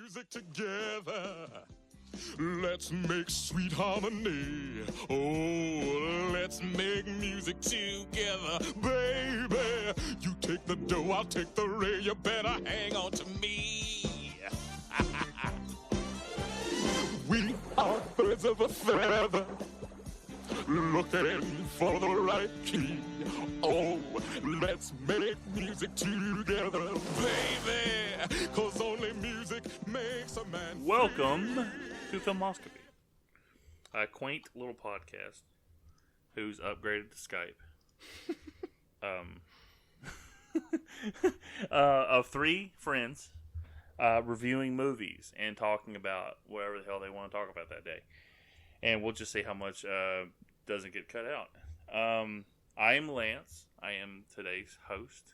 music together. Let's make sweet harmony. Oh, let's make music together, baby. You take the dough, I'll take the ray. You better hang on to me. We are birds of a feather, looking for the right key. Oh, let's make music together, baby. 'Cause only music makes a man. Welcome to Filmography, a quaint little podcast who's upgraded to Skype. Of three friends reviewing movies and talking about whatever the hell they want to talk about that day. And we'll just see how much doesn't get cut out. I am Lance. I am today's host.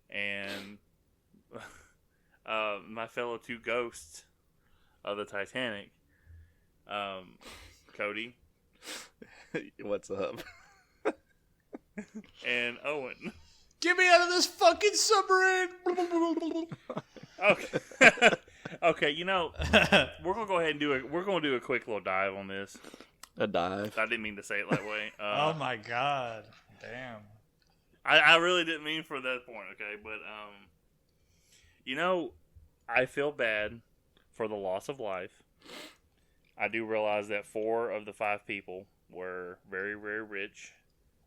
And my fellow two ghosts of the Titanic, Cody. What's up? And Owen. Get me out of this fucking submarine! Okay. Okay, you know, we're gonna go ahead and do a quick little dive on this. A dive? I didn't mean to say it that way. Oh my god. Damn. I really didn't mean for that point, okay? But, you know, I feel bad for the loss of life. I do realize that 4 of the 5 people were very, very rich.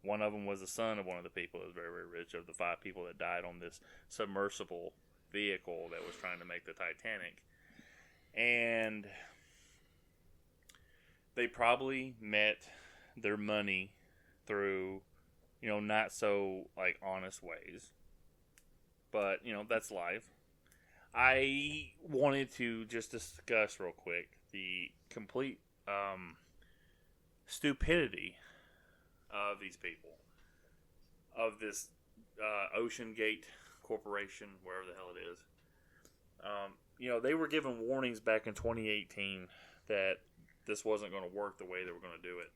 One of them was the son of one of the people that was very, very rich, of the 5 people that died on this submersible vehicle that was trying to make the Titanic. And they probably met their money through, you know, not so, like, honest ways. But, you know, that's life. I wanted to just discuss real quick the complete stupidity of these people, of this Ocean Gate Corporation, wherever the hell it is. You know, they were given warnings back in 2018 that this wasn't going to work the way they were going to do it.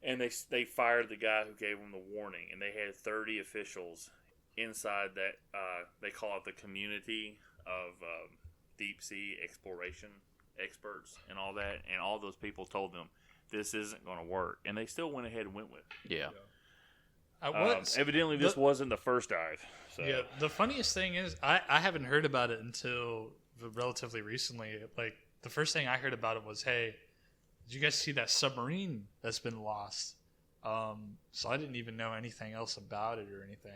And they fired the guy who gave them the warning, and they had 30 officials inside that, they call it the community of deep sea exploration experts and all that, and all those people told them this isn't going to work, and they still went ahead and went with it. Yeah. Evidently, this wasn't the first dive. So. Yeah, the funniest thing is, I haven't heard about it until relatively recently. Like, the first thing I heard about it was, hey, did you guys see that submarine that's been lost? So I didn't even know anything else about it or anything.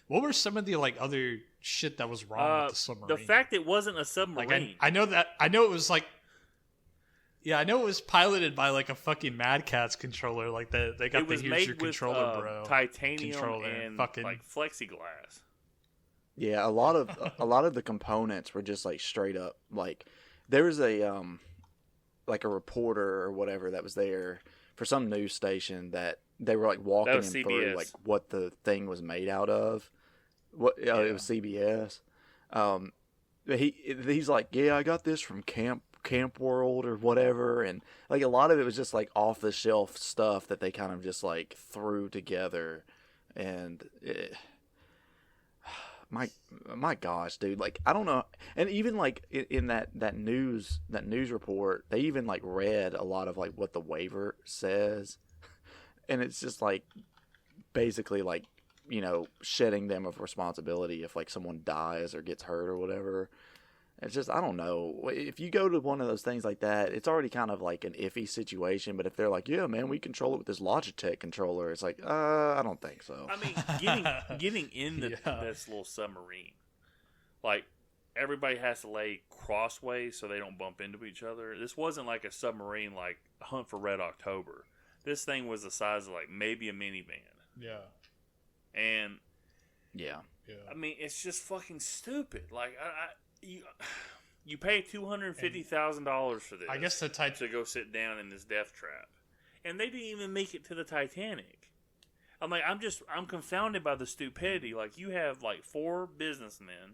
What were some of the other shit that was wrong with the submarine? The fact it wasn't a submarine. Like, I know it was like. Yeah, I know it was piloted by a fucking Mad Catz controller. Like they got the here's your controller, bro. Titanium controller and fucking like plexiglass. Yeah, a lot of the components were just straight up there was a reporter or whatever that was there for some news station that they were walking him through what the thing was made out of. It was CBS. He's like, yeah, I got this from Camp World or whatever, and a lot of it was just off the shelf stuff that they kind of just threw together, and my gosh, dude, I don't know. And even in that news report, they even read a lot of what the waiver says, and it's just basically shedding them of responsibility if someone dies or gets hurt or whatever. It's just, I don't know. If you go to one of those things like that, it's already kind of an iffy situation. But if they're yeah, man, we control it with this Logitech controller, it's I don't think so. I mean, getting in this little submarine, everybody has to lay crossways so they don't bump into each other. This wasn't a submarine Hunt for Red October. This thing was the size of maybe a minivan. Yeah. And yeah. I mean, it's just fucking stupid. You pay $250,000 for this. I guess to go sit down in this death trap, and they didn't even make it to the Titanic. I'm confounded by the stupidity. You have 4 businessmen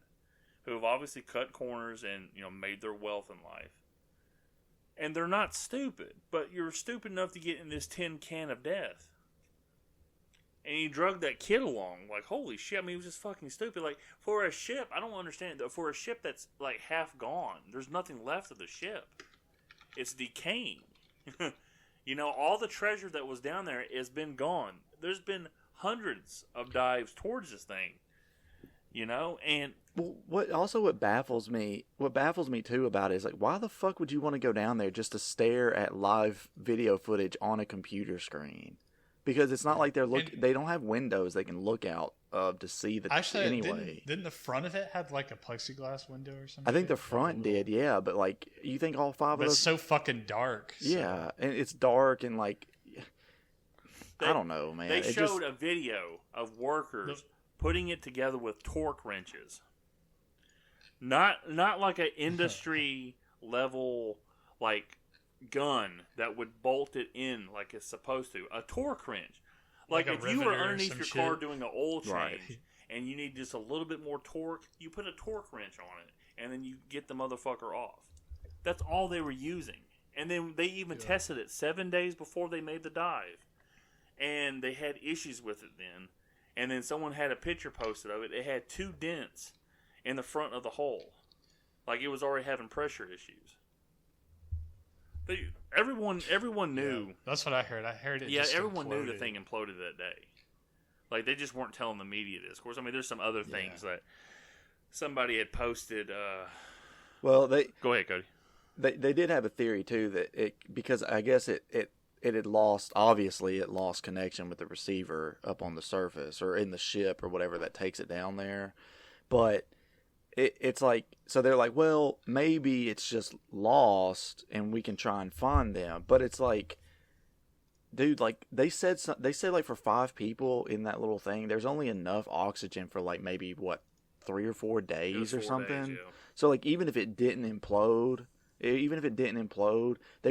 who have obviously cut corners and made their wealth in life, and they're not stupid, but you're stupid enough to get in this tin can of death. and he drugged that kid along. Like, holy shit! I mean, he was just fucking stupid. Like, for a ship, I don't understand. For a ship that's like half gone, there's nothing left of the ship. It's decaying. You know, all the treasure that was down there has been gone. There's been hundreds of dives towards this thing. You know, and well, what baffles me too about it is like, why the fuck would you want to go down there just to stare at live video footage on a computer screen? Because it's not like they don't have windows they can look out of to see the anyway. Didn't the front of it have like a plexiglass window or something? I think the front did, yeah. But like, you think all five of those? It's so fucking dark. Yeah, and it's dark and like, I don't know, man. They showed a video of workers putting it together with torque wrenches. Not like an industry level like gun that would bolt it in like it's supposed to. A torque wrench. Like if you were underneath your car doing an oil change and you need just a little bit more torque, you put a torque wrench on it and then you get the motherfucker off. That's all they were using. And then they even tested it 7 days before they made the dive. And they had issues with it then. And then someone had a picture posted of it. It had 2 dents in the front of the hull. Like it was already having pressure issues. Everyone knew. Yeah, that's what I heard. I heard it. Yeah, just everyone knew imploded. the thing imploded that day. Like they just weren't telling the media this. Of course, I mean, there's some other things that somebody had posted. Well, go ahead, Cody. They did have a theory too that because I guess it had lost, obviously it lost connection with the receiver up on the surface or in the ship or whatever that takes it down there, but. It's like, so they're like, well, maybe it's just lost and we can try and find them. But it's like, dude, like they said like for 5 people in that little thing, there's only enough oxygen for like maybe 3 or 4 days or something. Days, yeah. So like even if it didn't implode, they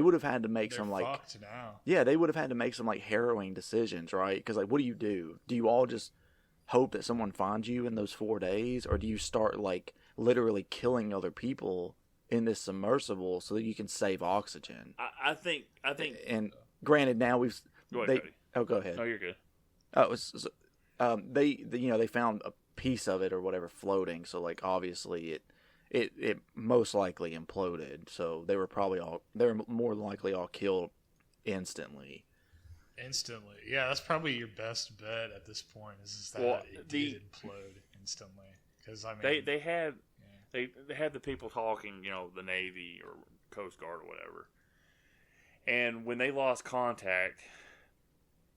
would have had to make some like, fucked now. Yeah, they would have had to make some like harrowing decisions, right? Because like, what do? Do you all just hope that someone finds you in those 4 days, or do you start like literally killing other people in this submersible so that you can save oxygen? I think. And granted, now we've. Go ahead, Cody. Oh, go ahead. No, you're good. They found a piece of it or whatever floating, so like obviously it most likely imploded. So they were more than likely all killed instantly. Yeah, that's probably your best bet at this point. Is that it did implode instantly? Because I mean, they had the people talking, you know, the Navy or Coast Guard or whatever, and when they lost contact,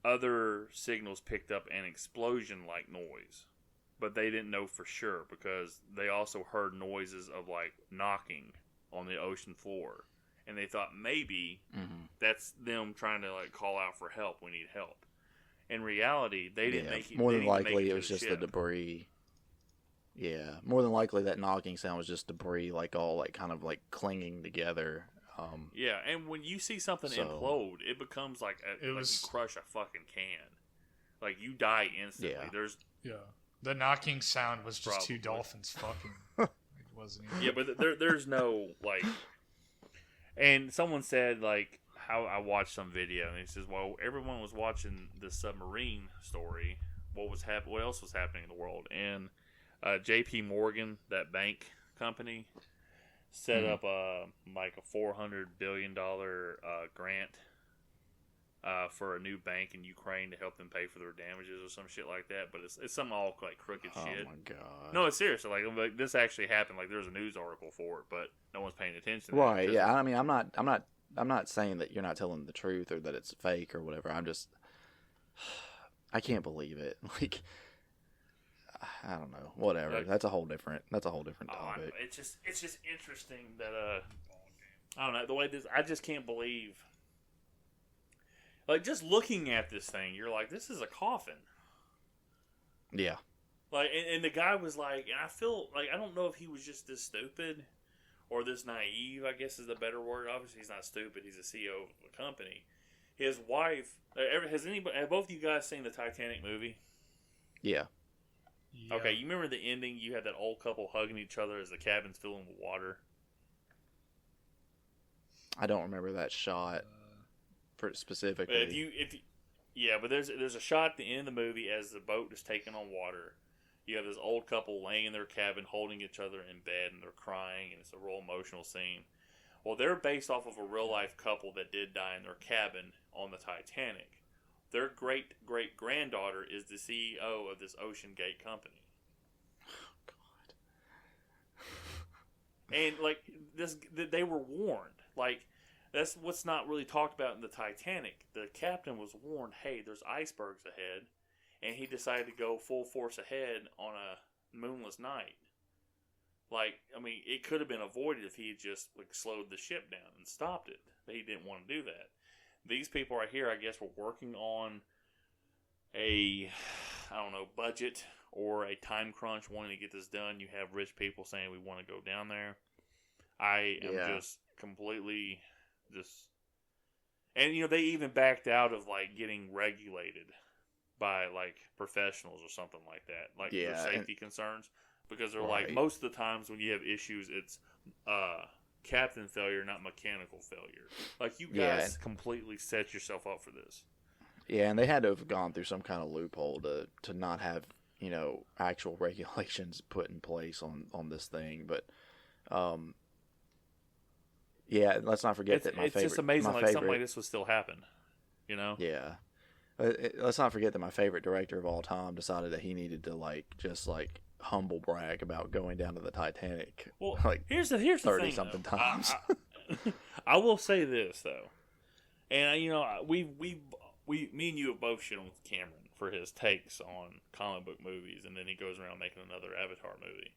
other signals picked up an explosion-like noise, but they didn't know for sure because they also heard noises of like knocking on the ocean floor. And they thought maybe that's them trying to like call out for help. We need help. In reality, they didn't make it. More than likely, it was just the debris. Yeah, more than likely that knocking sound was just debris, like all like kind of like clinging together. Yeah, and when you see something implode, it becomes like you crush a fucking can. Like you die instantly. Yeah. The knocking sound was just 2 dolphins fucking. It wasn't even. Yeah, but there's no like. And someone said, like, how I watched some video, and he says, well, everyone was watching this submarine story. What else was happening in the world? And J.P. Morgan, that bank company, set up like a $400 billion grant for a new bank in Ukraine to help them pay for their damages or some shit like that. But it's some all like crooked shit. Oh my god! No, it's seriously like this actually happened. Like there's a news article for it, but no one's paying attention. Right? Yeah. I mean, I'm not saying that you're not telling the truth or that it's fake or whatever. I can't believe it. Like, I don't know. Whatever. That's a whole different topic. It's just interesting that I don't know the way this. I just can't believe. Like, just looking at this thing, you're like, this is a coffin. Yeah. Like, and the guy was like, and I feel like, I don't know if he was just this stupid or this naive, I guess is the better word. Obviously, he's not stupid. He's the CEO of a company. His wife, have both of you guys seen the Titanic movie? Yeah. Okay, you remember the ending? You had that old couple hugging each other as the cabin's filling with water? I don't remember that shot. Specifically, Yeah, but there's a shot at the end of the movie as the boat is taking on water. You have this old couple laying in their cabin, holding each other in bed, and they're crying, and it's a real emotional scene. Well, they're based off of a real life couple that did die in their cabin on the Titanic. Their great great granddaughter is the CEO of this Ocean Gate company. And like this, they were warned. Like that's what's not really talked about in the Titanic. The captain was warned, "Hey, there's icebergs ahead," and he decided to go full force ahead on a moonless night. Like, I mean, it could have been avoided if he had just like slowed the ship down and stopped it. But he didn't want to do that. These people right here, I guess, were working on a, I don't know, budget or a time crunch, wanting to get this done. You have rich people saying we want to go down there. I am just completely and they even backed out of like getting regulated by like professionals or something like that, like for safety concerns, because they're like most of the times when you have issues, it's captain failure, not mechanical failure. Like you guys completely set yourself up for this. Yeah, and they had to have gone through some kind of loophole to not have actual regulations put in place on this thing, but yeah, let's not forget that it's just amazing something like this would still happen, Yeah. Let's not forget that my favorite director of all time decided that he needed to just humble brag about going down to the Titanic. Well, here's the 30 something times. I will say this though, and me and you have both shit on Cameron for his takes on comic book movies, and then he goes around making another Avatar movie.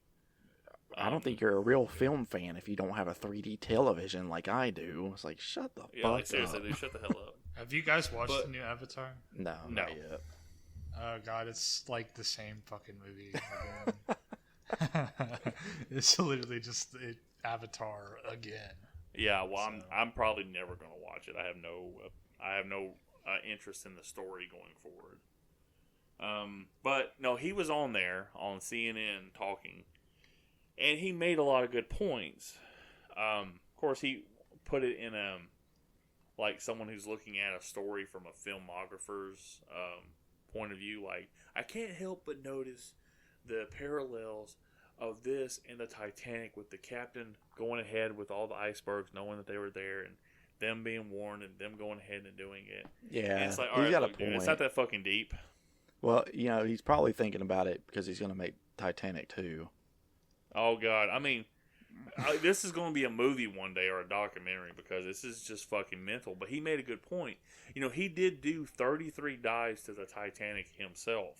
I don't think you're a real film fan if you don't have a 3D television like I do. It's like, shut the fuck up. Seriously, dude, shut the hell up. Have you guys watched the new Avatar? No, not yet. Oh god, it's like the same fucking movie again. It's literally just Avatar again. Yeah, well, I'm probably never gonna watch it. I have no interest in the story going forward. But no, he was on there on CNN talking. And he made a lot of good points. Of course, he put it in like someone who's looking at a story from a filmographer's point of view. Like, I can't help but notice the parallels of this and the Titanic, with the captain going ahead with all the icebergs, knowing that they were there, and them being warned, and them going ahead and doing it. Yeah, and it's like, all right, look, dude, it's not that fucking deep. Well, he's probably thinking about it because he's going to make Titanic 2. Oh, God. I mean, this is going to be a movie one day or a documentary because this is just fucking mental. But he made a good point. He did do 33 dives to the Titanic himself.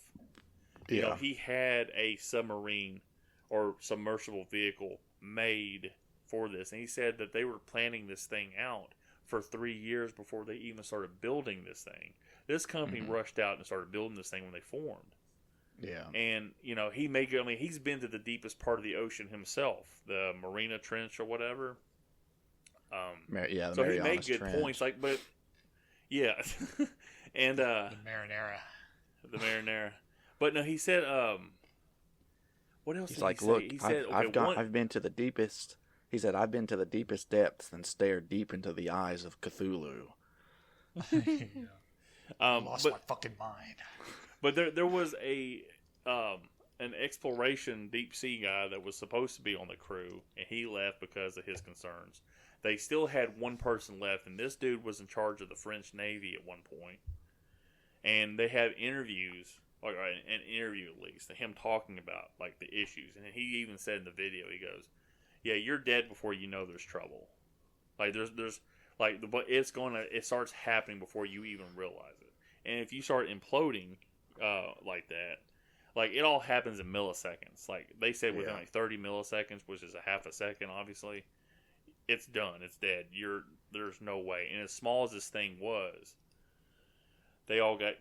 Yeah. He had a submarine or submersible vehicle made for this. And he said that they were planning this thing out for 3 years before they even started building this thing. This company rushed out and started building this thing when they formed. Yeah. And, he's been to the deepest part of the ocean himself, the Marina Trench or whatever. The so Marianas he made good Trench. points. Yeah. And, the Marinara. The Marinara. But no, he said, what else He's did like, he look, say? He said, I've been to the deepest. He said, I've been to the deepest depths and stared deep into the eyes of Cthulhu. Lost my fucking mind. But there was an exploration deep sea guy that was supposed to be on the crew, and he left because of his concerns. They still had one person left, and this dude was in charge of the French Navy at one point. And they had interviews, or an interview at least, of him talking about like the issues. And he even said in the video, he goes, "Yeah, you're dead before you know there's trouble. Like there's like but it starts happening before you even realize it. And if you start imploding like that, like it all happens in milliseconds. Like they said within like 30 milliseconds, which is a half a second, obviously, it's done. It's dead. There's no way. And as small as this thing was, they all got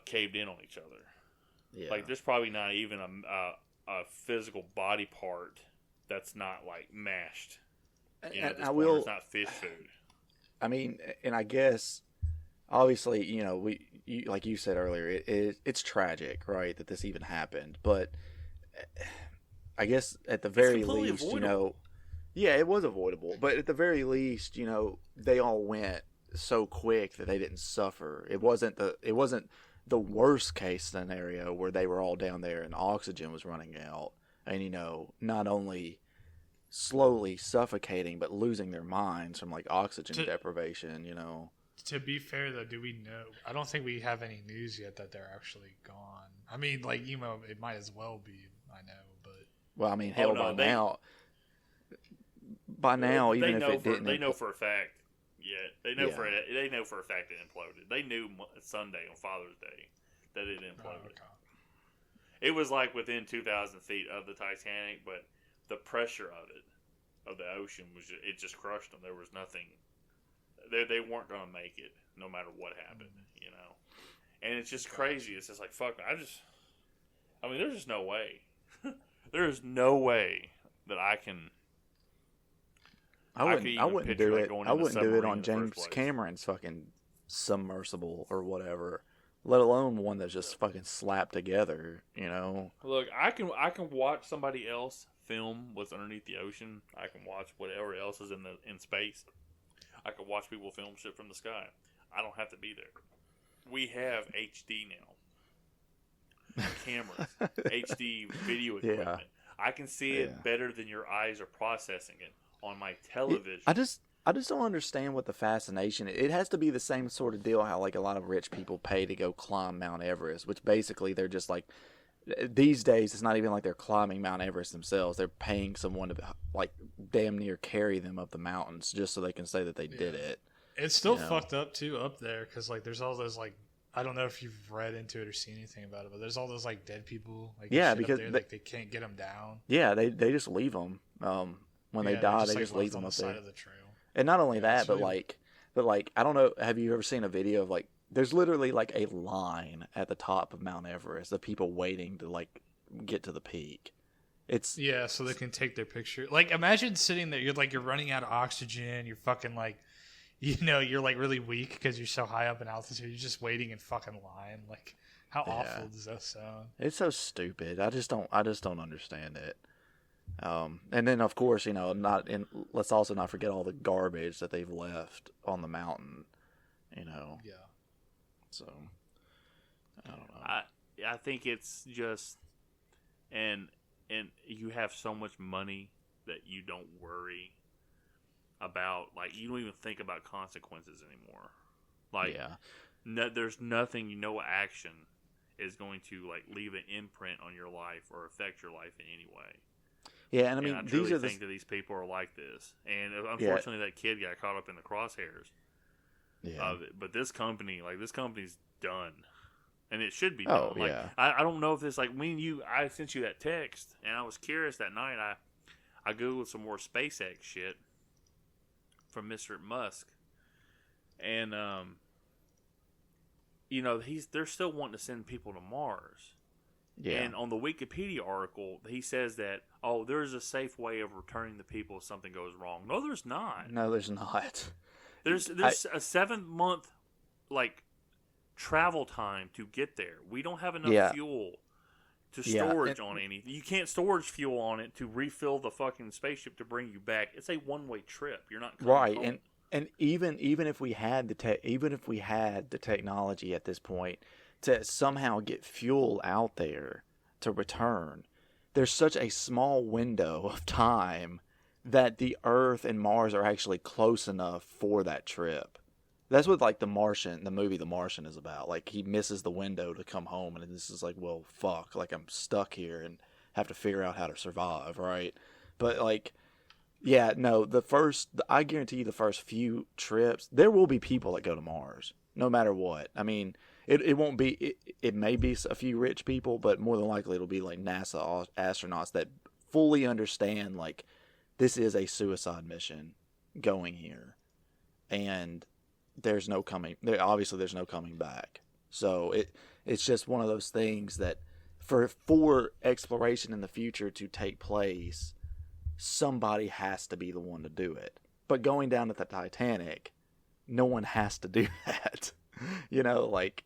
caved in on each other. Yeah. Like there's probably not even a physical body part that's not like mashed. It's not fish food. I mean, and I guess obviously, like you said earlier, it's tragic, right, that this even happened. But I guess at the very least, avoidable. Yeah, it was avoidable. But at the very least, they all went so quick that they didn't suffer. It wasn't the worst case scenario where they were all down there and oxygen was running out, and not only slowly suffocating but losing their minds from like oxygen deprivation. To be fair, though, do we know? I don't think we have any news yet that they're actually gone. I mean, like, it might as well be. I know, but well, I mean, hell, by now, even if it didn't, they know for a fact. Yeah, they know for a fact it imploded. They knew Sunday on Father's Day that it imploded. Oh, okay. It was like within 2,000 feet of the Titanic, but the pressure of the ocean it just crushed them. There was nothing. They weren't going to make it, no matter what happened, And it's just crazy. It's just like, fuck. There's just no way. There is no way that I can. I wouldn't do it. I wouldn't do it on James Cameron's fucking submersible or whatever, let alone one that's just fucking slapped together. Look, I can watch somebody else film what's underneath the ocean. I can watch whatever else is in space. I can watch people film shit from the sky. I don't have to be there. We have HD now. Cameras, HD video equipment. Yeah. I can see it better than your eyes are processing it on my television. I just don't understand what the fascination is. It has to be the same sort of deal how like a lot of rich people pay to go climb Mount Everest, which basically they're just like, these days it's not even like they're climbing Mount Everest themselves. They're paying someone to like damn near carry them up the mountains just so they can say that they did it. It's still fucked up too up there because like there's all those like, I don't know if you've read into it or seen anything about it, but there's all those like dead people like because they can't get them down. Yeah, they just leave them when they die. They just leave them up there. Of the trail. And not only that, but like I don't know. Have you ever seen a video of like? There's literally like a line at the top of Mount Everest of people waiting to like get to the peak. It's so they can take their picture. Like imagine sitting there, you're running out of oxygen. You're fucking like, you're like really weak because you're so high up in altitude. You're just waiting in fucking line. Like how awful does that sound? It's so stupid. I just don't understand it. And then of course let's also not forget all the garbage that they've left on the mountain. Yeah. So, I don't know. I think it's just, and you have so much money that you don't worry about, like, you don't even think about consequences anymore. Like, there's nothing, action is going to, like, leave an imprint on your life or affect your life in any way. Yeah, and I mean, I truly think that these people are like this. And unfortunately, that kid got caught up in the crosshairs. Yeah. But this company's done, and it should be done. I don't know if this I sent you that text, and I was curious that night. I googled some more SpaceX shit from Mr. Musk, and they're still wanting to send people to Mars. Yeah. And on the Wikipedia article, he says that there's a safe way of returning the people if something goes wrong. No, there's not. No, there's not. There's a 7-month travel time to get there. We don't have enough fuel to storage on anything. You can't storage fuel on it to refill the fucking spaceship to bring you back. It's a one-way trip. You're not coming home. And even if we had the technology at this point to somehow get fuel out there to return, there's such a small window of time that the Earth and Mars are actually close enough for that trip. That's what like the movie The Martian is about. Like he misses the window to come home, and this is like, well, fuck, like I'm stuck here and have to figure out how to survive, right? But like, I guarantee you the first few trips, there will be people that go to Mars, no matter what. I mean, it won't be, it may be a few rich people, but more than likely it'll be like NASA astronauts that fully understand like, this is a suicide mission going here, and there's no coming back. So it's just one of those things that for exploration in the future to take place, somebody has to be the one to do it. But going down to the Titanic, no one has to do that. Like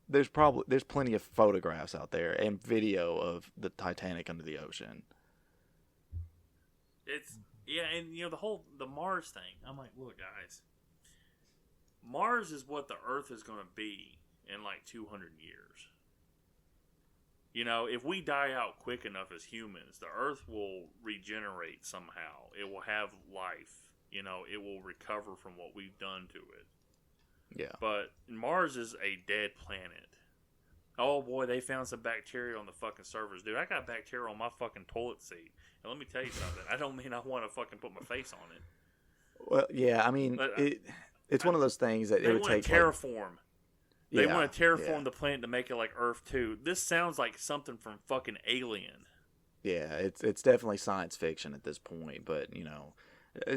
there's plenty of photographs out there and video of the Titanic under the ocean. And the Mars thing. I'm like, look, guys, Mars is what the Earth is going to be in like 200 years. You know, if we die out quick enough as humans, the Earth will regenerate somehow. It will have life. You know, it will recover from what we've done to it. Yeah. But Mars is a dead planet. Oh boy, they found some bacteria on the fucking servers. Dude, I got bacteria on my fucking toilet seat. And let me tell you something. I don't mean I want to fucking put my face on it. Well, yeah, I mean, it's one of those things that it would take... terraform. They want to terraform yeah. the planet to make it like Earth too. This sounds like something from fucking Alien. Yeah, it's definitely science fiction at this point, but you know,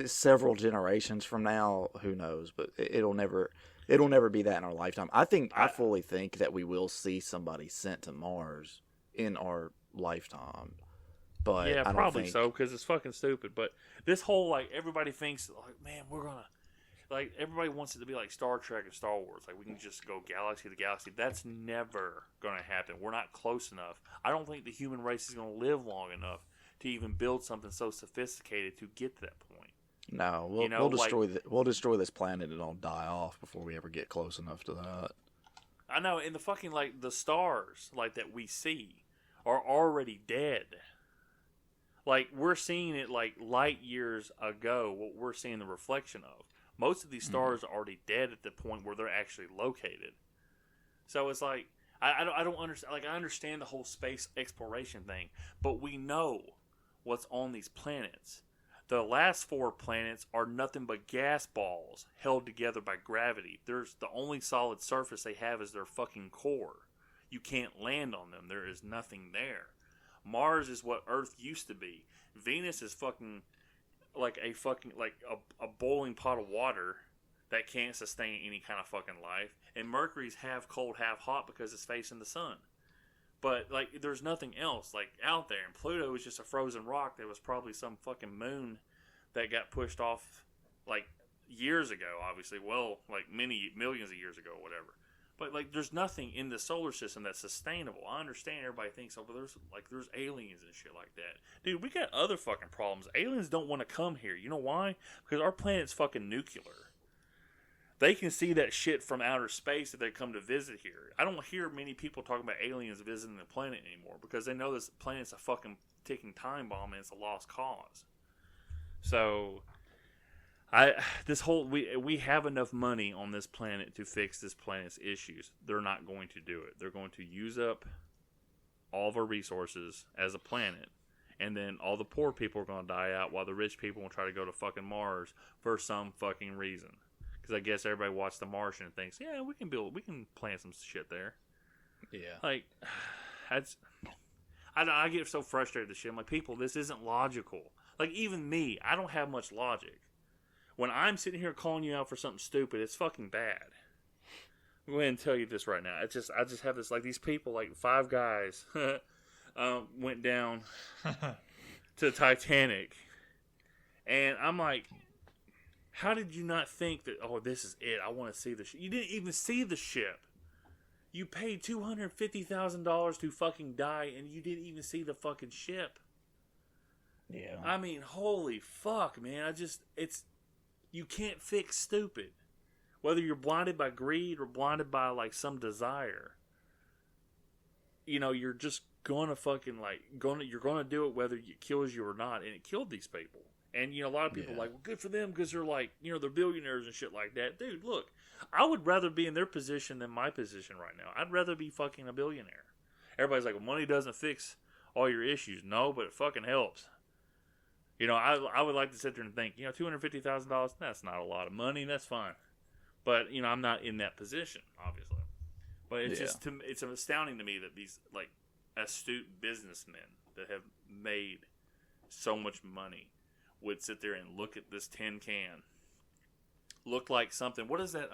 several generations from now, who knows? But it'll never be that in our lifetime. I fully think that we will see somebody sent to Mars in our lifetime. But yeah, I don't probably think... so, because it's fucking stupid. But this whole like everybody thinks like, man, we're gonna. Like, everybody wants it to be like Star Trek and Star Wars. Like, we can just go galaxy to galaxy. That's never going to happen. We're not close enough. I don't think the human race is going to live long enough to even build something so sophisticated to get to that point. No, we'll destroy this planet and it'll die off before we ever get close enough to that. I know, and the fucking, like, the stars, like, that we see are already dead. Like, we're seeing it, like, light years ago, what we're seeing the reflection of. Most of these stars are already dead at the point where they're actually located. So it's like, I don't understand. Like, I understand the whole space exploration thing, but we know what's on these planets. The last 4 planets are nothing but gas balls held together by gravity. The only solid surface they have is their fucking core. You can't land on them. There is nothing there. Mars is what Earth used to be. Venus is fucking... like a boiling pot of water that can't sustain any kind of fucking life. And Mercury's half cold, half hot because it's facing the sun. But like, there's nothing else like out there. And Pluto is just a frozen rock that was probably some fucking moon that got pushed off like years ago. Obviously, well, like many millions of years ago, or whatever. But like, there's nothing in the solar system that's sustainable. I understand everybody thinks, oh, but there's aliens and shit like that. Dude, we got other fucking problems. Aliens don't want to come here. You know why? Because our planet's fucking nuclear. They can see that shit from outer space if they come to visit here. I don't hear many people talking about aliens visiting the planet anymore because they know this planet's a fucking ticking time bomb and it's a lost cause. So... we have enough money on this planet to fix this planet's issues. They're not going to do it. They're going to use up all of our resources as a planet, and then all the poor people are going to die out while the rich people will try to go to fucking Mars for some fucking reason. Because I guess everybody watched The Martian and thinks, yeah, we can plant some shit there. Yeah. Like, I get so frustrated with this shit. I'm like, people, this isn't logical. Like, even me, I don't have much logic. When I'm sitting here calling you out for something stupid, it's fucking bad. I'm going to go ahead and tell you this right now. I just have this, like, these people, like 5 guys, went down to Titanic. And I'm like, how did you not think that, oh, this is it, I want to see the ship? You didn't even see the ship. You paid $250,000 to fucking die, and you didn't even see the fucking ship. Yeah. I mean, holy fuck, man. You can't fix stupid. Whether you're blinded by greed or blinded by, like, some desire. You know, you're just gonna fucking, like, you're gonna do it whether it kills you or not. And it killed these people. And, you know, a lot of people are like, well, good for them because they're, like, you know, they're billionaires and shit like that. Dude, look, I would rather be in their position than my position right now. I'd rather be fucking a billionaire. Everybody's like, well, money doesn't fix all your issues. No, but it fucking helps. You know, I would like to sit there and think, you know, $250,000, that's not a lot of money, that's fine. But, you know, I'm not in that position, obviously. But it's it's astounding to me that these, like, astute businessmen that have made so much money would sit there and look at this tin can. Look like something, what is that,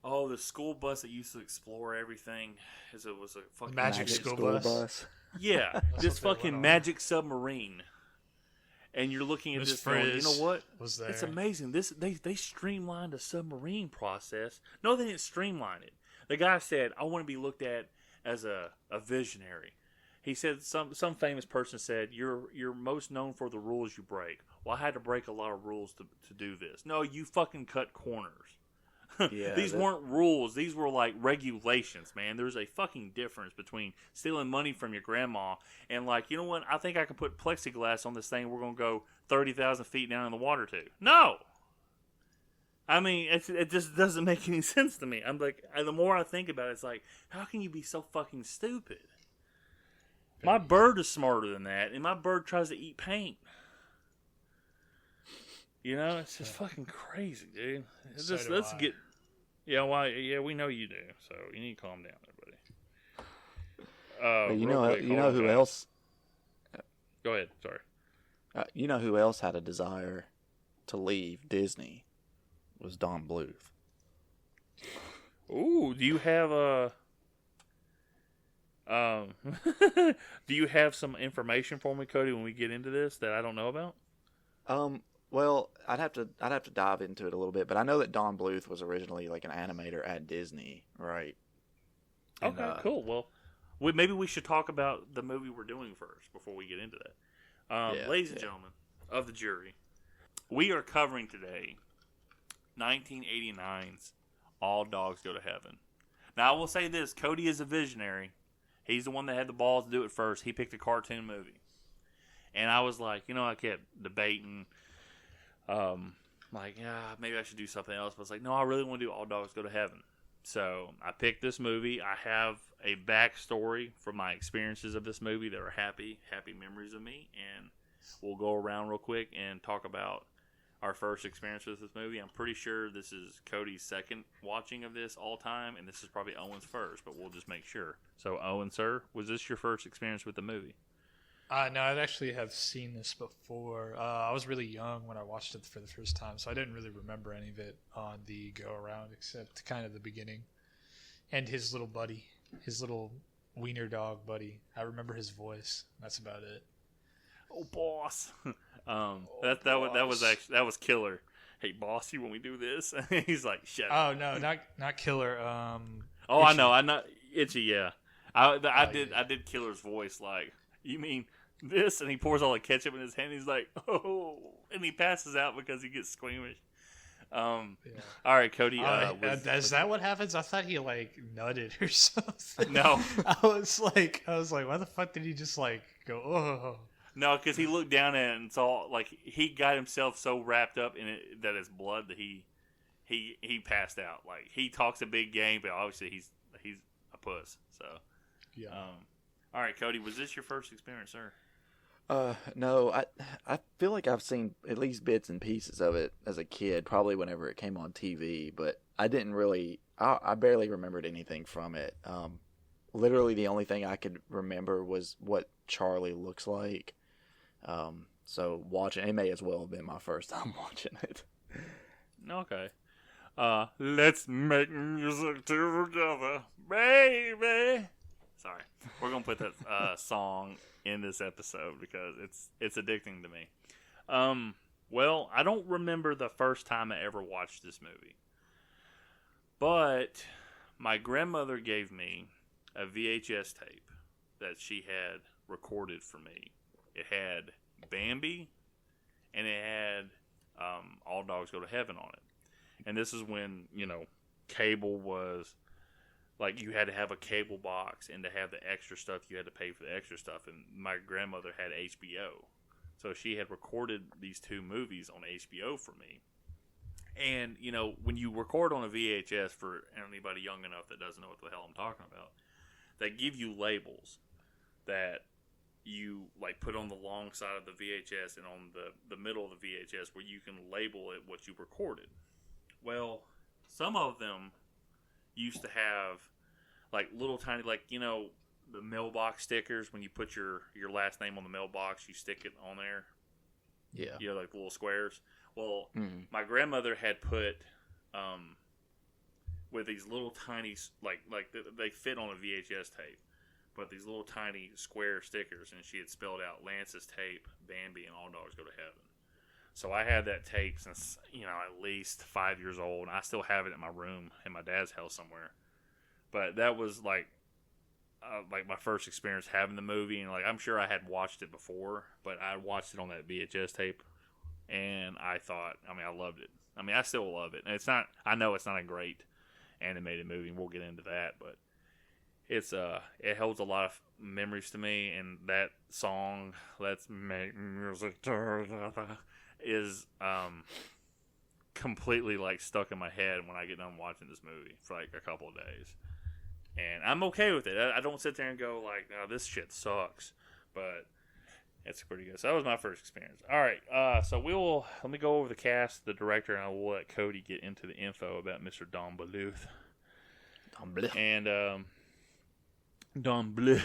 the school bus that used to explore everything. It was a fucking Magic school bus. Yeah, this fucking magic submarine. And you're looking at this going, you know what? It's amazing. They streamlined a submarine process. No, they didn't streamline it. The guy said, I want to be looked at as a visionary. He said some famous person said, "You're most known for the rules you break." Well, I had to break a lot of rules to do this. No, you fucking cut corners. Yeah, These weren't rules. These were like regulations, man. There's a fucking difference between stealing money from your grandma and like, you know what? I think I can put plexiglass on this thing. We're gonna go 30,000 feet down in the water too. No. I mean, it just doesn't make any sense to me. I'm like, the more I think about it, it's like, how can you be so fucking stupid? My bird is smarter than that, and my bird tries to eat paint. You know, it's just fucking crazy, dude. Let's get. Yeah, we know you do. So you need to calm down, everybody. You know who else? Go ahead. Sorry. You know who else had a desire to leave Disney? Was Don Bluth. Ooh, do you have do you have some information for me, Cody, when we get into this that I don't know about? Well, I'd have to dive into it a little bit, but I know that Don Bluth was originally like an animator at Disney, right? And, okay, cool. Well, maybe we should talk about the movie we're doing first before we get into that. Ladies and gentlemen of the jury, we are covering today 1989's All Dogs Go to Heaven. Now, I will say this. Cody is a visionary. He's the one that had the balls to do it first. He picked a cartoon movie. And I was like, I kept debating, maybe I should do something else. But I was like, no, I really want to do All Dogs Go to Heaven. So I picked this movie. I have a backstory from my experiences of this movie that are happy memories of me. And we'll go around real quick and talk about our first experience with this movie. I'm pretty sure this is Cody's second watching of this all time, and this is probably Owen's first, but we'll just make sure. So, Owen, sir, was this your first experience with the movie? No, I'd actually have seen this before. I was really young when I watched it for the first time, so I didn't really remember any of it on the go-around, except kind of the beginning. And his little buddy, his little wiener dog buddy. I remember his voice. That's about it. Oh, boss. That was killer. Hey, boss, you want me to do this? He's like, shut up. Oh no, not killer. Oh, Itchy. I know, Itchy. Yeah, I did Killer's voice. Like, you mean this? And he pours all the ketchup in his hand. He's like, oh, and he passes out because he gets squeamish. All right, Cody. Is that what happens? I thought he nutted or something. No, I was like, why the fuck did he just go? Oh. No, because he looked down at it and saw, he got himself so wrapped up in it that it's blood that he passed out. Like, he talks a big game, but obviously he's a puss. So, yeah. All right, Cody, was this your first experience, sir? No, I feel like I've seen at least bits and pieces of it as a kid, probably whenever it came on TV, but I didn't really, I barely remembered anything from it. Literally the only thing I could remember was what Charlie looks like. So watching it may as well have been my first time watching it. Okay. Let's make music together, baby. Sorry, we're gonna put that song in this episode because it's addicting to me. Well, I don't remember the first time I ever watched this movie, but my grandmother gave me a VHS tape that she had recorded for me. It had Bambi, and it had All Dogs Go to Heaven on it. And this is when, cable was, you had to have a cable box, and to have the extra stuff, you had to pay for the extra stuff. And my grandmother had HBO. So she had recorded these two movies on HBO for me. And, when you record on a VHS, for anybody young enough that doesn't know what the hell I'm talking about, they give you labels that you put on the long side of the VHS and on the middle of the VHS where you can label it what you recorded. Well, some of them used to have little tiny, the mailbox stickers. When you put your last name on the mailbox, you stick it on there. Yeah. The little squares. Well, my grandmother had put with these little tiny, they fit on a VHS tape. But these little tiny square stickers, and she had spelled out Lance's tape, Bambi, and All Dogs Go to Heaven. So I had that tape since, at least 5 years old, and I still have it in my room in my dad's house somewhere. But that was, like my first experience having the movie, and like I'm sure I had watched it before, but I watched it on that VHS tape, and I thought, I mean, I loved it. I mean, I still love it. And it's not, I know it's not a great animated movie, and we'll get into that, but it's it holds a lot of memories to me, and that song, "Let's Make Music Together," is completely like stuck in my head when I get done watching this movie for like a couple of days. And I'm okay with it. I don't sit there and go like, "Oh, this shit sucks," but it's pretty good. So that was my first experience. All right, so let me go over the cast, the director, and I will let Cody get into the info about Mr. Don Bluth. Don Bluth. And Don Bluth.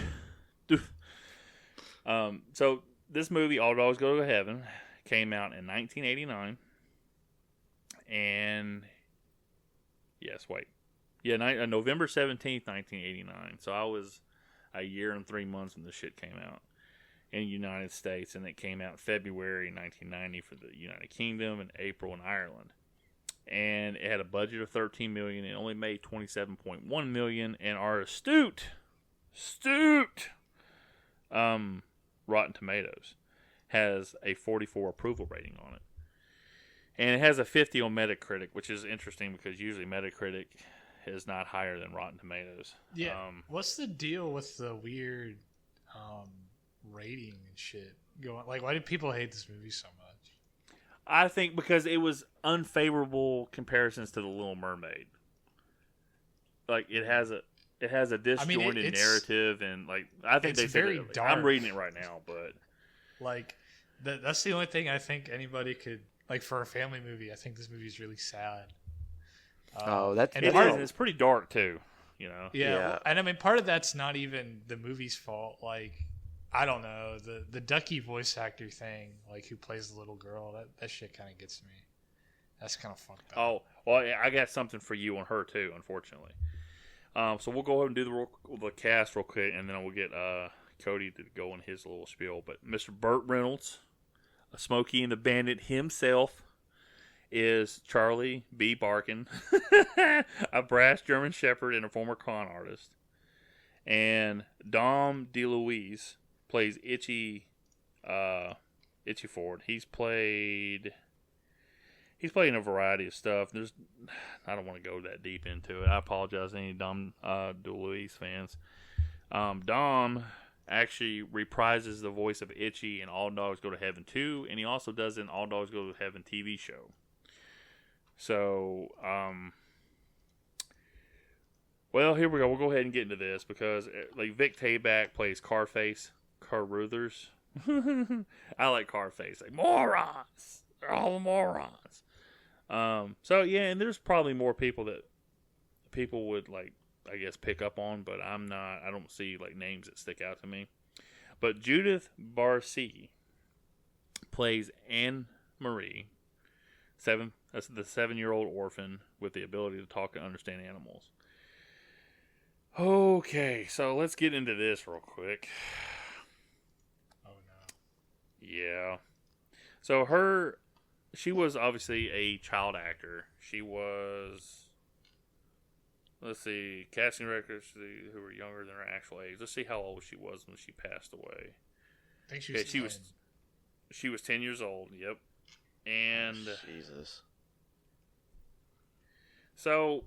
So this movie, All Dogs Go to Heaven, came out in 1989, and November 17th, 1989. So I was a year and 3 months when this shit came out in the United States, and it came out February 1990 for the United Kingdom and April in Ireland. And it had a budget of $13 million. It only made $27.1 million, and our astute Rotten Tomatoes has a 44 approval rating on it. And it has a 50 on Metacritic, which is interesting because usually Metacritic is not higher than Rotten Tomatoes. Yeah. What's the deal with the weird rating and shit going? Like, why do people hate this movie so much? I think because it was unfavorable comparisons to The Little Mermaid. Like, it has a disjointed narrative, and like I think it's very dark. I'm reading it right now, but like that's the only thing I think anybody could like for a family movie. I think this movie is really sad. It's pretty dark too, you know. Yeah, and I mean part of that's not even the movie's fault. Like I don't know the Ducky voice actor thing, like who plays the little girl. That shit kind of gets me. That's kind of fucked up. Oh well, I got something for you on her too. Unfortunately. So we'll go ahead and do the cast real quick, and then we'll get Cody to go on his little spiel. But Mr. Burt Reynolds, Smokey and the Bandit himself, is Charlie B. Barkin, a brass German Shepherd and a former con artist. And Dom DeLuise plays Itchy Ford. He's played in a variety of stuff. I don't want to go that deep into it. I apologize to any Dom DeLuise fans. Dom actually reprises the voice of Itchy in All Dogs Go to Heaven 2, and he also does an All Dogs Go to Heaven TV show. So, well, here we go. We'll go ahead and get into this because, like, Vic Tayback plays Carface, Carruthers. I like Carface. Like, morons! They're all morons. So yeah, and there's probably more people that people would like, I guess, pick up on, but I don't see like names that stick out to me. But Judith Barcy plays Anne Marie, that's the 7-year-old orphan with the ability to talk and understand animals. Okay, so let's get into this real quick. Oh no. Yeah. So she was obviously a child actor. She was, let's see, casting records who were younger than her actual age. Let's see how old she was when she passed away. I think she was 10. She was 10 years old, yep. And Jesus. So,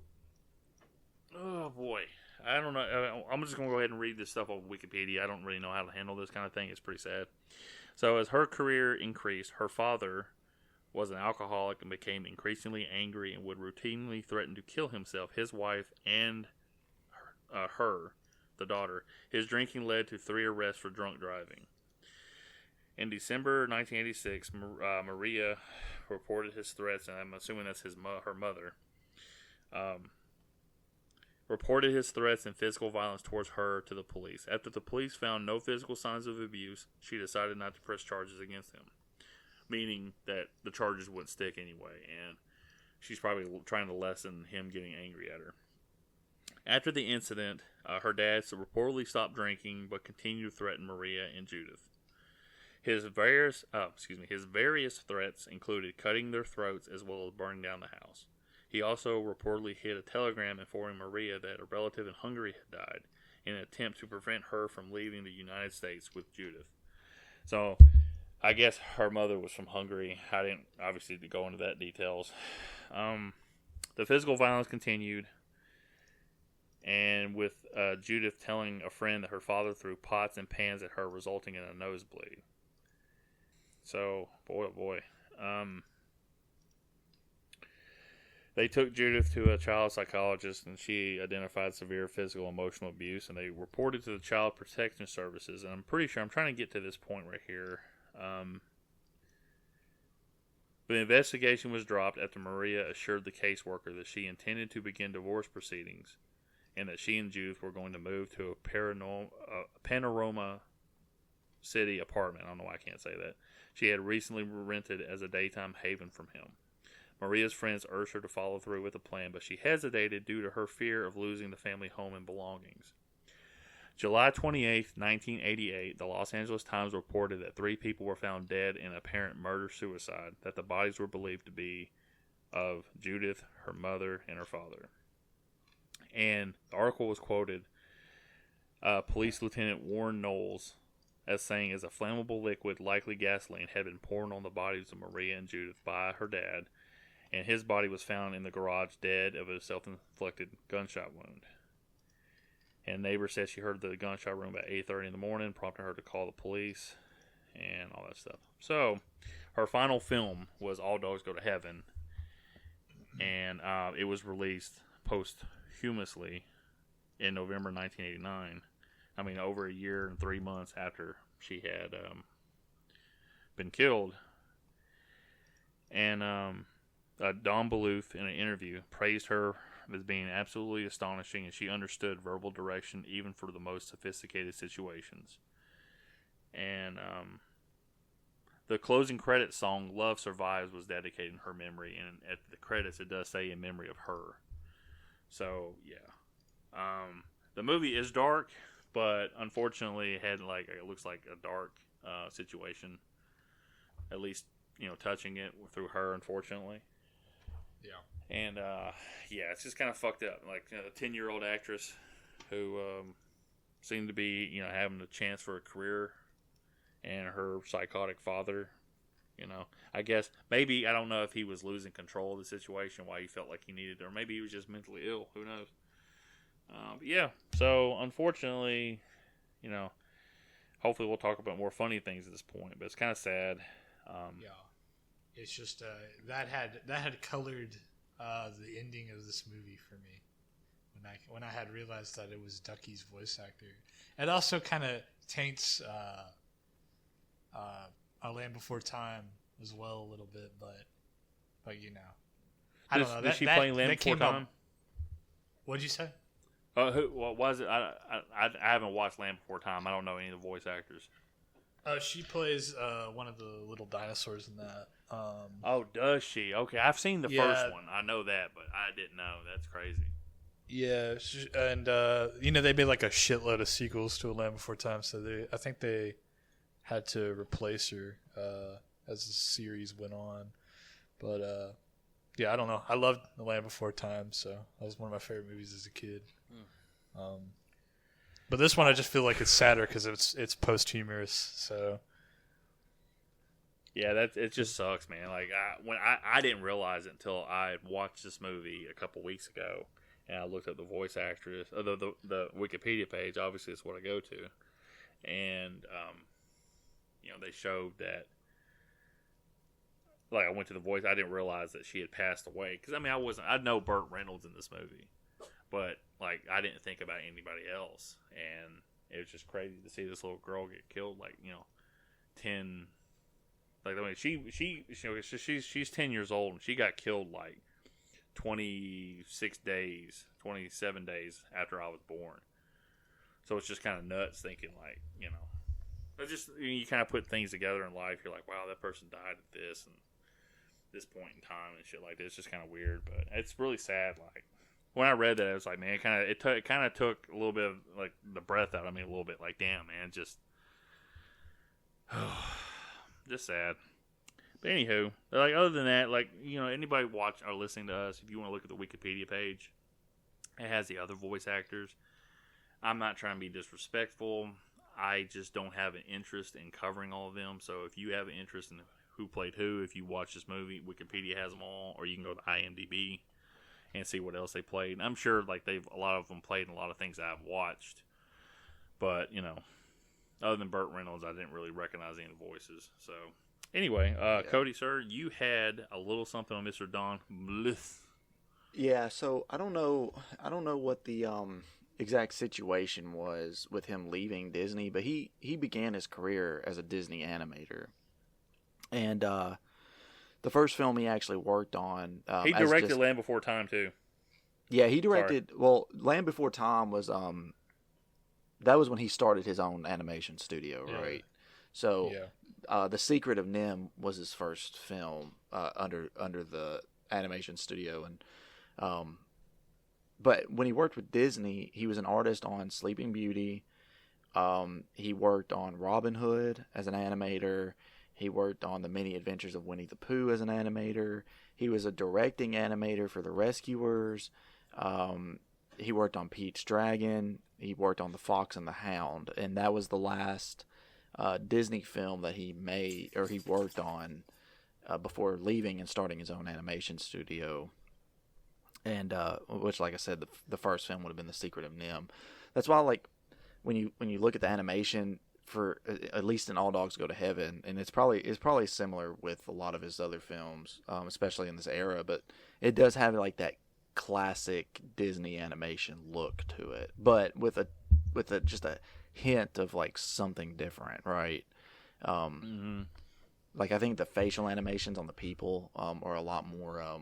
oh boy. I don't know. I'm just going to go ahead and read this stuff on Wikipedia. I don't really know how to handle this kind of thing. It's pretty sad. So, as her career increased, her father was an alcoholic and became increasingly angry and would routinely threaten to kill himself, his wife, and her, the daughter. His drinking led to 3 arrests for drunk driving. In December 1986, Maria reported his threats, and I'm assuming that's her mother, reported his threats and physical violence towards her to the police. After the police found no physical signs of abuse, she decided not to press charges against him, meaning that the charges wouldn't stick anyway, and she's probably trying to lessen him getting angry at her. After the incident, her dad reportedly stopped drinking but continued to threaten Maria and Judith. His various threats included cutting their throats as well as burning down the house. He also reportedly hid a telegram informing Maria that a relative in Hungary had died, in an attempt to prevent her from leaving the United States with Judith. So, I guess her mother was from Hungary. I didn't obviously go into that details. The physical violence continued, and with Judith telling a friend that her father threw pots and pans at her, resulting in a nosebleed. So, boy, oh boy. They took Judith to a child psychologist, and she identified severe physical and emotional abuse, and they reported to the Child Protection Services. And I'm pretty sure, I'm trying to get to this point right here. The investigation was dropped after Maria assured the caseworker that she intended to begin divorce proceedings, and that she and Judith were going to move to a Panorama City apartment. I don't know why I can't say that. She had recently rented as a daytime haven from him. Maria's friends urged her to follow through with the plan, but she hesitated due to her fear of losing the family home and belongings. July 28, 1988, the Los Angeles Times reported that 3 people were found dead in apparent murder-suicide, that the bodies were believed to be of Judith, her mother, and her father. And the article was quoted, Police Lieutenant Warren Knowles, as saying, as a flammable liquid, likely gasoline, had been poured on the bodies of Maria and Judith by her dad, and his body was found in the garage dead of a self-inflicted gunshot wound. And a neighbor said she heard the gunshot wound about 8:30 in the morning, prompting her to call the police and all that stuff. So, her final film was All Dogs Go to Heaven, and it was released posthumously in November 1989. I mean, over a year and 3 months after she had been killed. And Don Bluth, in an interview, praised her as being absolutely astonishing, and she understood verbal direction even for the most sophisticated situations. And the closing credits song, Love Survives, was dedicated in her memory, and at the credits it does say in memory of her. So, yeah. The movie is dark, but unfortunately it had it looks like a dark situation, at least, touching it through her, unfortunately. Yeah. And, yeah, it's just kind of fucked up. Like, a 10-year-old actress who seemed to be, having a chance for a career, and her psychotic father, I guess, maybe, I don't know if he was losing control of the situation, why he felt like he needed, or maybe he was just mentally ill, who knows. But yeah, so, unfortunately, hopefully we'll talk about more funny things at this point, but it's kind of sad. Yeah. It's just that had colored the ending of this movie for me when I had realized that it was Ducky's voice actor. It also kind of taints A Land Before Time as well a little bit, but I don't know. Is she playing Land Before Time? What'd you say? What was it? I haven't watched Land Before Time. I don't know any of the voice actors. She plays one of the little dinosaurs in that. Oh, does she? Okay, I've seen the first one. I know that, but I didn't know. That's crazy. Yeah, and they made like a shitload of sequels to A Land Before Time, so I think they had to replace her as the series went on. But yeah, I don't know. I loved The Land Before Time, so that was one of my favorite movies as a kid. But this one, I just feel like it's sadder because it's posthumous. So yeah, it just sucks, man. Like I didn't realize it until I watched this movie a couple weeks ago, and I looked up the voice actress, the Wikipedia page. Obviously, it's what I go to, and they showed that. Like, I went to the voice. I didn't realize that she had passed away because I know Burt Reynolds in this movie, but like I didn't think about anybody else, and it was just crazy to see this little girl get killed. Like 10. Like, I mean, she's 10 years old, and she got killed like 27 days after I was born. So it's just kind of nuts thinking, like, but just you kind of put things together in life. You're like, wow, that person died at this and this point in time and shit like this. It's just kind of weird, but it's really sad. Like, when I read that, I was like, man, it kind of took a little bit of like the breath out of me a little bit. Like, damn, man, just sad. But anywho, like, other than that, like, anybody watch or listening to us, if you want to look at the Wikipedia page, it has the other voice actors. I'm not trying to be disrespectful. I just don't have an interest in covering all of them. So if you have an interest in who played who, if you watch this movie, Wikipedia has them all, or you can go to IMDb and see what else they played. And I'm sure like a lot of them played in a lot of things that I've watched. But, you know, other than Burt Reynolds, I didn't really recognize any of the voices. So anyway, Cody, sir, you had a little something on Mr. Don Bluth. Yeah, so I don't know what the exact situation was with him leaving Disney, but he began his career as a Disney animator. And the first film he actually worked on, he directed Land Before Time too. Yeah, he directed. Well, Land Before Time was that was when he started his own animation studio, right? So, The Secret of Nim was his first film under the animation studio, and but when he worked with Disney, he was an artist on Sleeping Beauty. He worked on Robin Hood as an animator. He worked on The Many Adventures of Winnie the Pooh as an animator. He was a directing animator for The Rescuers. He worked on Pete's Dragon. He worked on The Fox and the Hound, and that was the last Disney film that he made or he worked on before leaving and starting his own animation studio. And which, like I said, the first film would have been The Secret of Nim. That's why, like, when you look at the animation for at least in All Dogs Go to Heaven, and it's probably similar with a lot of his other films, especially in this era, but it does have like that classic Disney animation look to it, but with a just a hint of like something different, right? Like I think the facial animations on the people are a lot more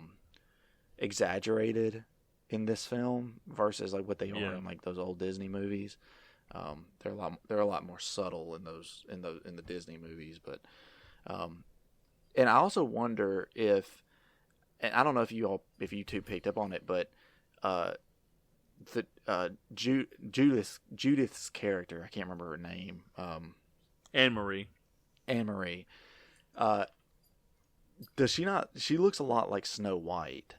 exaggerated in this film versus like what they are in like those old Disney movies. They're a lot more subtle in the Disney movies, but and I also wonder if, and I don't know if you two picked up on it, but Judith's character, I can't remember her name, Anne-Marie. Does she not? She looks a lot like Snow White,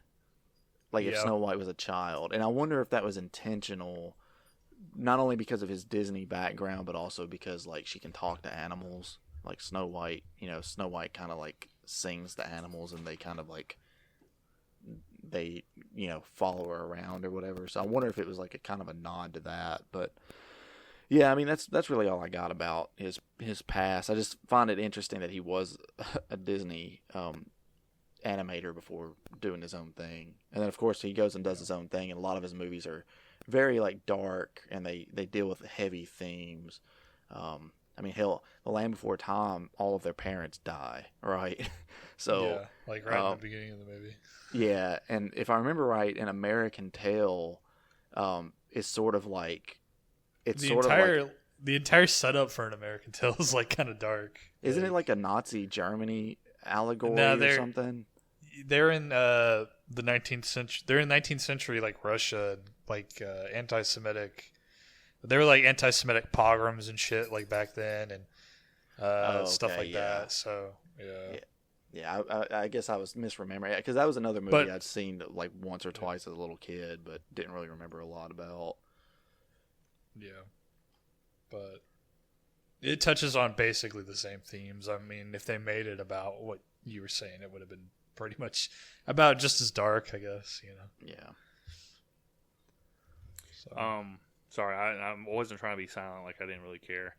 like if Snow White was a child, and I wonder if that was intentional. Not only because of his Disney background, but also because like she can talk to animals, like Snow White. You know, Snow White kind of like sings to animals, and they kind of like they follow her around or whatever. So I wonder if it was like a kind of a nod to that. But yeah, I mean that's really all I got about his past. I just find it interesting that he was a Disney animator before doing his own thing, and then of course he goes and does his own thing, and a lot of his movies are very like dark, and they deal with heavy themes. I mean, hell, The Land Before Time, all of their parents die, right? So like right in the beginning of the movie. Yeah, and if I remember right, An American Tale is sort of like the entire setup for An American Tale is like kind of dark. Isn't it like a Nazi Germany allegory or something? They're in the 19th century. They're in 19th century like Russia, like anti-Semitic. They were like anti-Semitic pogroms and shit like back then, and stuff like that. So yeah. I guess I was misremembering because that was another movie I'd seen like once or twice as a little kid, but didn't really remember a lot about. Yeah, but it touches on basically the same themes. I mean, if they made it about what you were saying, it would have been pretty much about just as dark, I guess. Yeah. So. Sorry, I wasn't trying to be silent. Like I didn't really care.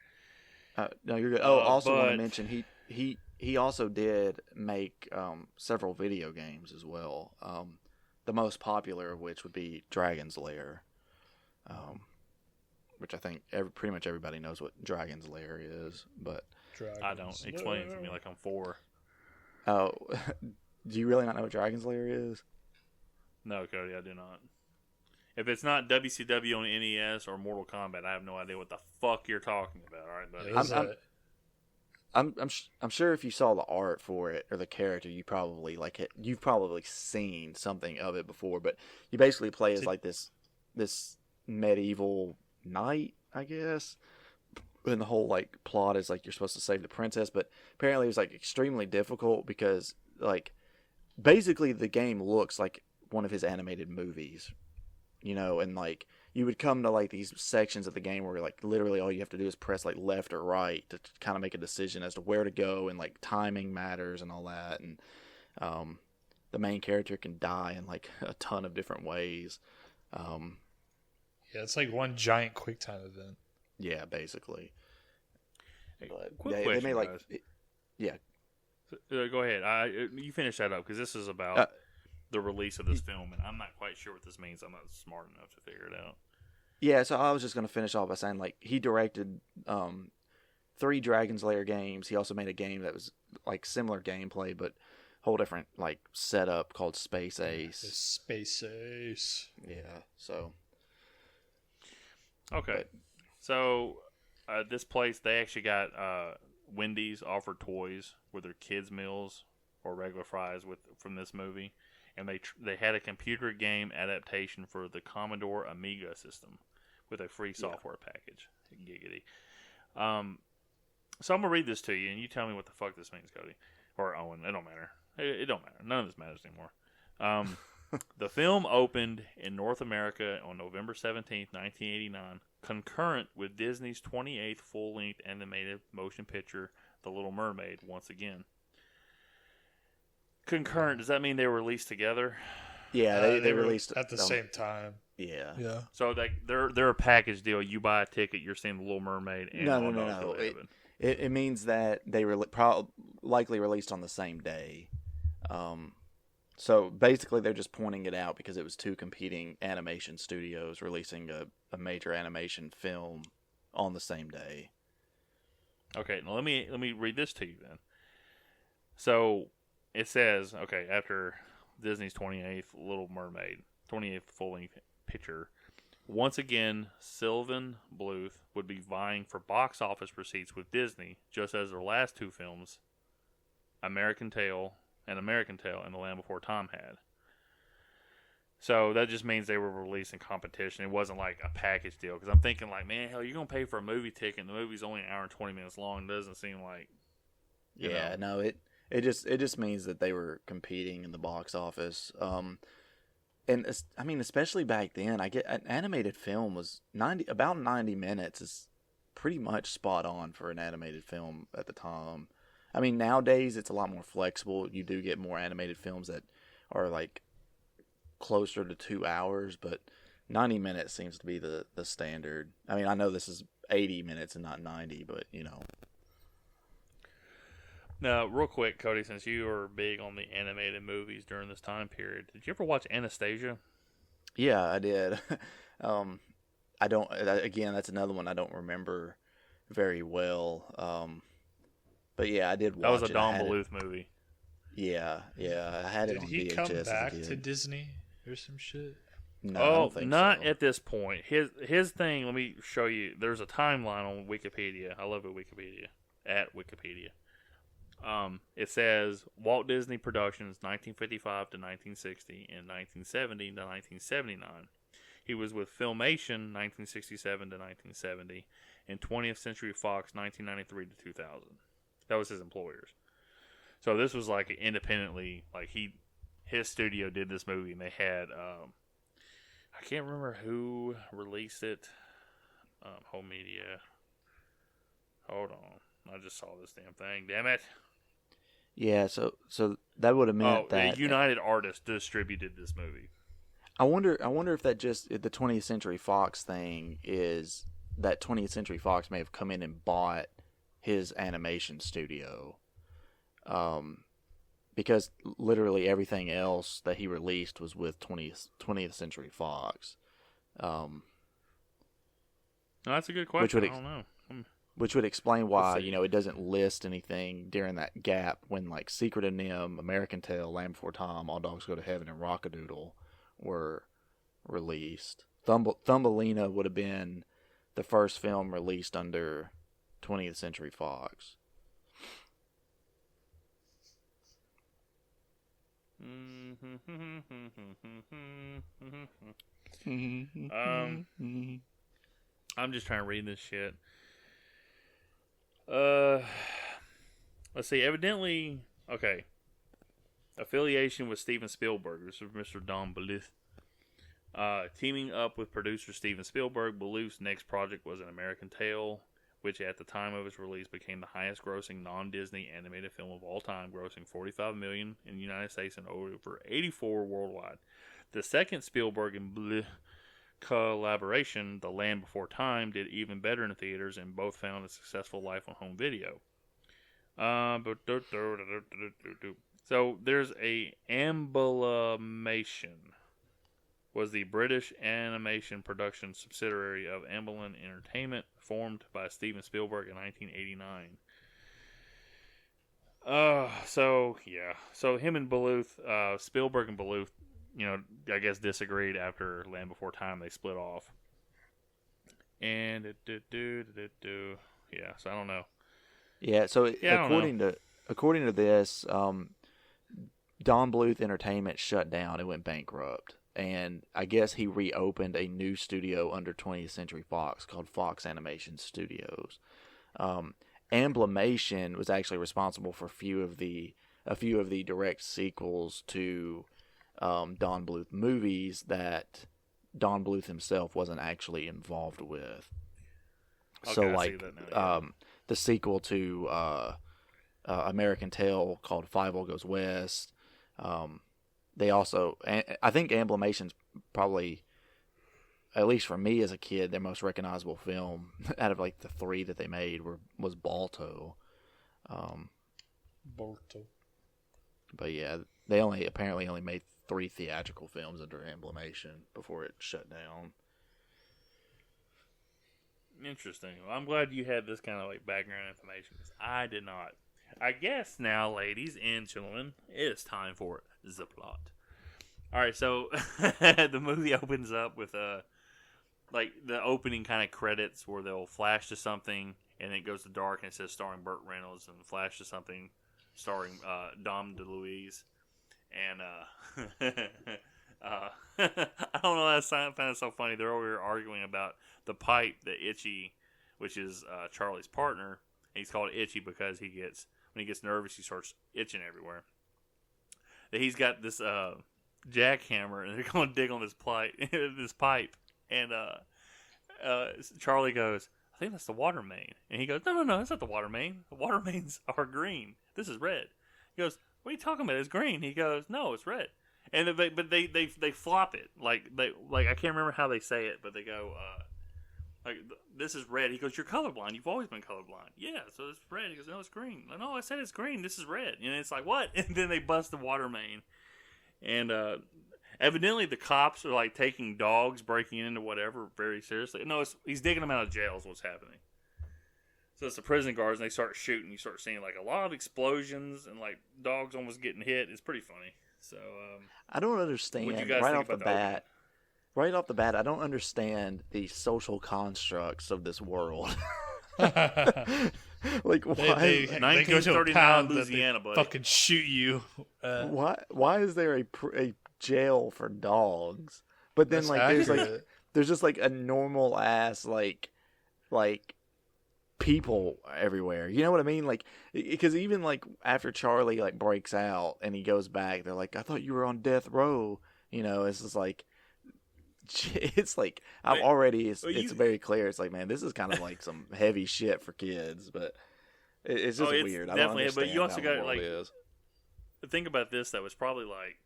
No, you're good. Also want to mention he also did make several video games as well. The most popular of which would be Dragon's Lair, which I think pretty much everybody knows what Dragon's Lair is. But I don't. Explain it to me like I'm 4. Oh, do you really not know what Dragon's Lair is? No, Cody, I do not. If it's not WCW on NES or Mortal Kombat, I have no idea what the fuck you're talking about. All right, buddy. I'm sure if you saw the art for it or the character, you probably like it. You've probably seen something of it before. But you basically play as like this medieval knight, I guess. And the whole like plot is like you're supposed to save the princess, but apparently it was like extremely difficult because like basically the game looks like one of his animated movies. And like you would come to like these sections of the game where like literally all you have to do is press like left or right to kind of make a decision as to where to go, and like timing matters and all that. And the main character can die in like a ton of different ways. Yeah, it's like one giant QuickTime event. Yeah, basically. But Quick question, they made like, guys. yeah. Go ahead. You finish that up, because this is about the release of this film, and I'm not quite sure what this means. I'm not smart enough to figure it out. Yeah, so I was just going to finish off by saying, like, he directed 3 Dragon's Lair games. He also made a game that was, like, similar gameplay, but whole different, like, setup called Space Ace. Space Ace. Yeah, so. Okay. So, this place, they actually got Wendy's offered toys with their kids' meals or regular fries from this movie. And they had a computer game adaptation for the Commodore Amiga system with a free software package. Giggity. So I'm going to read this to you, and you tell me what the fuck this means, Cody. Or Owen. It don't matter. It don't matter. None of this matters anymore. The film opened in North America on November 17th, 1989, concurrent with Disney's 28th full-length animated motion picture, The Little Mermaid, once again. Concurrent, does that mean they were released together? Yeah, they released at the same time. Yeah. Yeah. So they're a package deal. You buy a ticket, you're seeing The Little Mermaid. And No. It means that they were likely released on the same day. So basically, they're just pointing it out because it was 2 competing animation studios releasing a major animation film on the same day. Okay, now let me read this to you then. So it says, okay, after Disney's 28th Little Mermaid, 28th full-length picture, once again, Sylvan Bluth would be vying for box office receipts with Disney, just as their last 2 films, American Tail and The Land Before Time had. So that just means they were released in competition. It wasn't like a package deal. Because I'm thinking like, man, hell, you're going to pay for a movie ticket and the movie's only an hour and 20 minutes long. It doesn't seem like, you know. No, it just means that they were competing in the box office. And I mean, especially back then, I get an animated film was about 90 minutes is pretty much spot on for an animated film at the time. I mean, nowadays it's a lot more flexible. You do get more animated films that are like closer to 2 hours, but 90 minutes seems to be the standard. I mean, I know this is 80 minutes and not 90, but you know. Now, real quick, Cody, since you were big on the animated movies during this time period, did you ever watch Anastasia? Yeah, I did. I don't. Again, that's another one I don't remember very well. But yeah, I did watch it. That was a Don Bluth movie. Yeah, I had it on VHS. Did he come back to Disney or some shit? No, I don't think not so. at this point. His thing. Let me show you. There's a timeline on Wikipedia. I love it. Wikipedia at Wikipedia. It says Walt Disney Productions 1955 to 1960 and 1970 to 1979. He was with Filmation 1967 to 1970 and 20th Century Fox 1993 to 2000. That was his employers. So this was like independently, like his studio did this movie, and they had I can't remember who released it. Home Media. Hold on, I just saw this damn thing. Damn it. Yeah, so that would have meant that United Artists distributed this movie. I wonder if that just the 20th Century Fox thing is that 20th Century Fox may have come in and bought his animation studio, because literally everything else that he released was with 20th Century Fox. No, that's a good question. I don't know. Which would explain why, it doesn't list anything during that gap when, like, Secret of Nim, American Tail, Land Before Time, All Dogs Go to Heaven, and Rockadoodle were released. Thumbelina would have been the first film released under 20th Century Fox. I'm just trying to read this shit. Let's see. Evidently, okay. Affiliation with Steven Spielberg. This is Mr. Don Bluth. Teaming up with producer Steven Spielberg, Bluth's next project was An American Tail, which at the time of its release became the highest-grossing non-Disney animated film of all time, grossing $45 million in the United States and over $84 million worldwide. The second Spielberg and Bluth collaboration, The Land Before Time, did even better in the theaters, and both found a successful life on home video. So there's a Amblimation, was the British animation production subsidiary of Amblin Entertainment, formed by Steven Spielberg in 1989. So him and Bluth, Spielberg and Bluth, I guess disagreed after Land Before Time. They split off. And so I don't know. Yeah, so according to this, Don Bluth Entertainment shut down. It went bankrupt. And I guess he reopened a new studio under 20th Century Fox called Fox Animation Studios. Amblimation was actually responsible for a few of the direct sequels to Don Bluth movies that Don Bluth himself wasn't actually involved with. Okay, so, I see that now, the sequel to American Tail called Five Goes West. They also, I think Amblimation's probably, at least for me as a kid, their most recognizable film out of like the three that they made was Balto. Balto. But yeah, they apparently only made 3 theatrical films under Amblimation before it shut down. Interesting. Well, I'm glad you had this kind of like background information, because I did not. I guess now, ladies and gentlemen, it's time for the plot. All right, so the movie opens up with like the opening kind of credits where they'll flash to something and it goes to dark and it says starring Burt Reynolds, and flash to something starring Dom DeLuise. And I don't know, I found it so funny. They're over here arguing about the pipe that Itchy, which is Charlie's partner, and he's called Itchy because when he gets nervous, he starts itching everywhere. That he's got this jackhammer, and they're going to dig on this pipe. And Charlie goes, "I think that's the water main." And he goes, No, that's not the water main. The water mains are green. This is red. He goes, "What are you talking about? It's green." He goes, "No, it's red." And they flop it like I can't remember how they say it, but they go this is red. He goes, "You're colorblind. You've always been colorblind." "Yeah, so it's red." He goes, "No, it's green." "No, I said it's green. This is red." And it's like, what? And then they bust the water main. And evidently the cops are like taking dogs breaking into whatever very seriously. No, he's digging them out of jail is what's happening. So it's the prison guards, and they start shooting. You start seeing like a lot of explosions and like dogs almost getting hit. It's pretty funny. So I don't understand what you guys right think off the about bat. Right off the bat, I don't understand the social constructs of this world. Like, why? They go to a 1939 pound Louisiana, that buddy. fucking shoot you. Why is there a jail for dogs? But then That's like accurate. there's just like a normal ass like people everywhere. You know what I mean? Like, because even like after Charlie like breaks out and he goes back, they're like, "I thought you were on death row." It's just like, it's like it's very clear. It's like, man, this is kind of like some heavy shit for kids, but it's just weird. I don't understand but you also how the got world like is. think about this. That was probably like,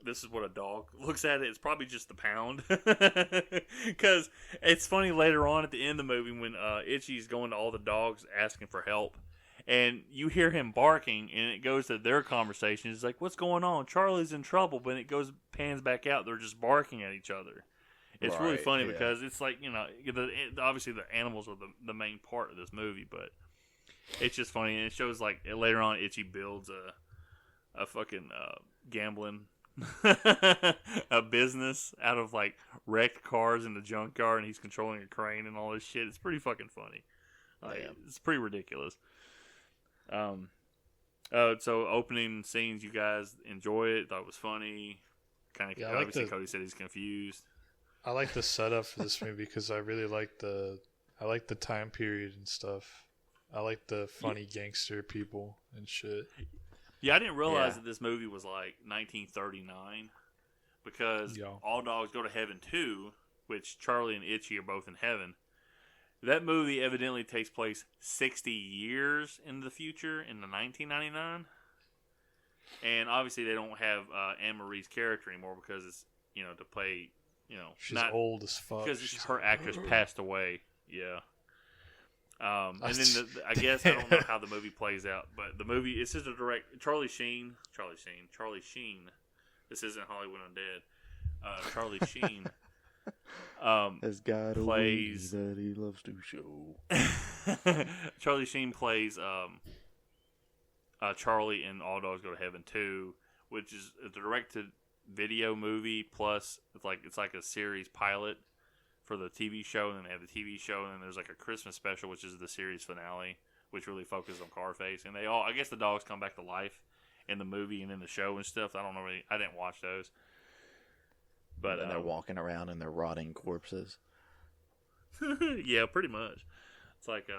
this is what a dog looks at it. It's probably just the pound. Because it's funny later on at the end of the movie when Itchy's going to all the dogs asking for help. And you hear him barking, and it goes to their conversation. It's like, "What's going on? Charlie's in trouble." But it pans back out. They're just barking at each other. It's really funny because it's like, obviously the animals are the main part of this movie, but it's just funny. And it shows like later on, Itchy builds a fucking gambling a business out of like wrecked cars in the junkyard, and he's controlling a crane and all this shit. It's pretty fucking funny. It's pretty ridiculous. So opening scenes, you guys enjoy it? Thought it was funny? Kind of. Obviously, Cody said he's confused. I like the setup for this movie because I really like the time period and stuff. I like the funny gangster people and shit. Yeah, I didn't realize that this movie was like 1939, because Yeah. All Dogs Go to Heaven 2, which Charlie and Itchy are both in heaven, that movie evidently takes place 60 years in the future, in the 1999. And obviously they don't have Anne-Marie's character anymore because it's, to play, She's not old as fuck. because her actress passed away. Yeah. And then I guess I don't know how the movie plays out, but the movie, it says the direct Charlie Sheen. This isn't Hollywood Undead. Charlie Sheen Has got plays a way that he loves to show. Charlie Sheen plays Charlie in All Dogs Go to Heaven 2, which is a direct-to-video movie, plus it's like a series pilot for the TV show, and then they have the TV show, and then there's like a Christmas special, which is the series finale, which really focuses on Carface. And I guess the dogs come back to life in the movie and in the show and stuff. I don't know, I didn't watch those. But And they're walking around in their rotting corpses. yeah, pretty much. It's like the